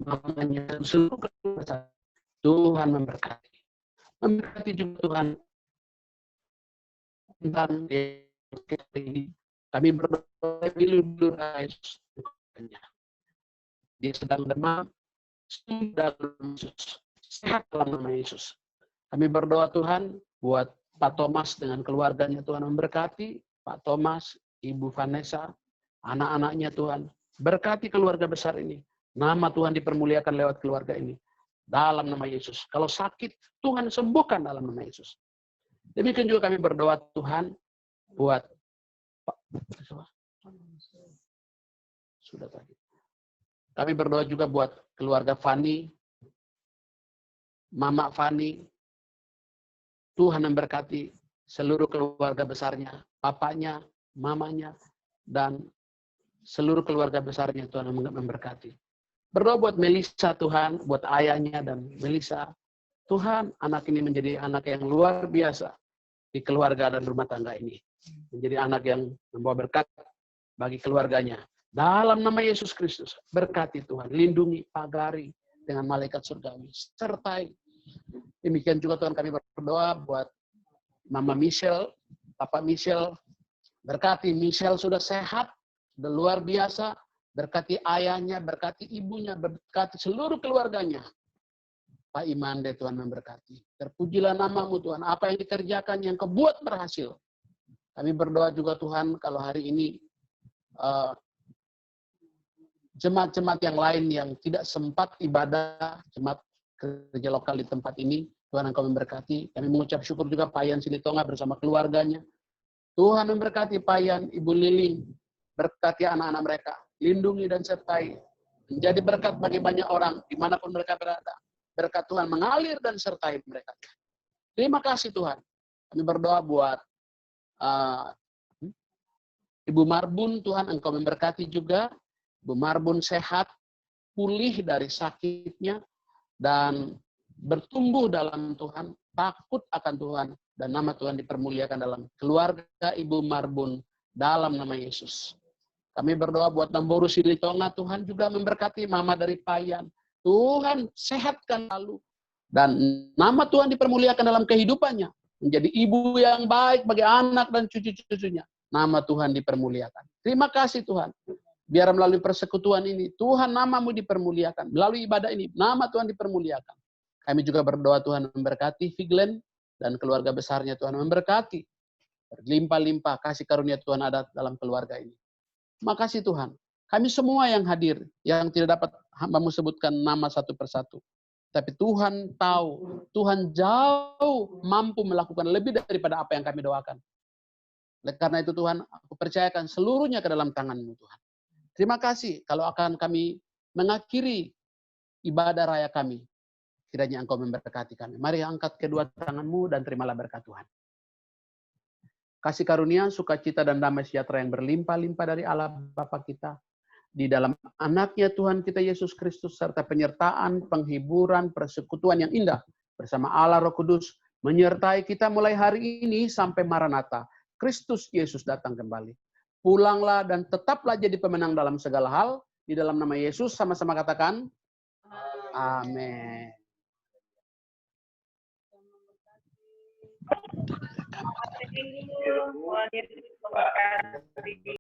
mamanya, seluruh keluarga. Tuhan memberkati. Memberkati juga Tuhan. Tentang ini, kami berdoa dia sedang demam, sehat dalam nama Yesus. Kami berdoa Tuhan buat Pak Thomas dengan keluarganya, Tuhan memberkati Pak Thomas, Ibu Vanessa, anak-anaknya Tuhan. Berkati keluarga besar ini. Nama Tuhan dipermuliakan lewat keluarga ini. Dalam nama Yesus. Kalau sakit, Tuhan sembuhkan dalam nama Yesus. Demikian juga kami berdoa Tuhan buat sudah tadi. Kami berdoa juga buat keluarga Fani, Mama Fani. Tuhan memberkati seluruh keluarga besarnya, papanya, mamanya, dan seluruh keluarga besarnya Tuhan memberkati. Berdoa buat Melissa Tuhan, buat ayahnya dan Melissa. Tuhan, anak ini menjadi anak yang luar biasa di keluarga dan rumah tangga ini. Menjadi anak yang membawa berkat bagi keluarganya. Dalam nama Yesus Kristus, berkati Tuhan. Lindungi, pagari dengan malaikat surgawi. Sertai. Demikian juga Tuhan kami berdoa buat Mama Michelle, Papa Michelle. Berkati Michelle sudah sehat, sudah luar biasa. Berkati ayahnya, berkati ibunya, berkati seluruh keluarganya. Pak Imande Tuhan memberkati. Terpujilah namamu Tuhan. Apa yang dikerjakan, yang kebuat berhasil. Kami berdoa juga Tuhan kalau hari ini jemaat-jemaat yang lain yang tidak sempat ibadah, jemaat kerja lokal di tempat ini, Tuhan Engkau memberkati. Kami mengucap syukur juga Payan Silitonga bersama keluarganya. Tuhan memberkati Payan, Ibu Lili, berkati anak-anak mereka. Lindungi dan sertai. Menjadi berkat bagi banyak orang, dimanapun mereka berada. Berkat Tuhan mengalir dan sertai mereka. Terima kasih Tuhan. Kami berdoa buat Ibu Marbun, Tuhan Engkau memberkati juga. Ibu Marbun sehat, pulih dari sakitnya, dan bertumbuh dalam Tuhan, takut akan Tuhan, dan nama Tuhan dipermuliakan dalam keluarga Ibu Marbun, dalam nama Yesus. Kami berdoa buat Namboru Silitonga, Tuhan juga memberkati mama dari Payan. Tuhan sehatkan lalu. Dan nama Tuhan dipermuliakan dalam kehidupannya. Menjadi ibu yang baik bagi anak dan cucu-cucunya. Nama Tuhan dipermuliakan. Terima kasih Tuhan. Biar melalui persekutuan ini, Tuhan namamu dipermuliakan. Melalui ibadah ini, nama Tuhan dipermuliakan. Kami juga berdoa Tuhan memberkati Figlen dan keluarga besarnya, Tuhan memberkati. Berlimpah-limpah kasih karunia Tuhan ada dalam keluarga ini. Makasih Tuhan. Kami semua yang hadir, yang tidak dapat hamba-Mu sebutkan nama satu persatu. Tapi Tuhan tahu, Tuhan jauh mampu melakukan lebih daripada apa yang kami doakan. Oleh karena itu Tuhan, aku percayakan seluruhnya ke dalam tangan-Mu Tuhan. Terima kasih kalau akan kami mengakhiri ibadah raya kami. Kiranya Engkau memberkati kami. Mari angkat kedua tangan-Mu dan terimalah berkat Tuhan. Kasih karunia, sukacita, dan damai sejahtera yang berlimpah-limpah dari Allah Bapa kita, di dalam anaknya Tuhan kita Yesus Kristus, serta penyertaan, penghiburan, persekutuan yang indah bersama Allah Roh Kudus, menyertai kita mulai hari ini sampai Maranatha. Kristus Yesus datang kembali. Pulanglah dan tetaplah jadi pemenang dalam segala hal. Di dalam nama Yesus, sama-sama katakan, amin. Tuhan Yesus memberkati.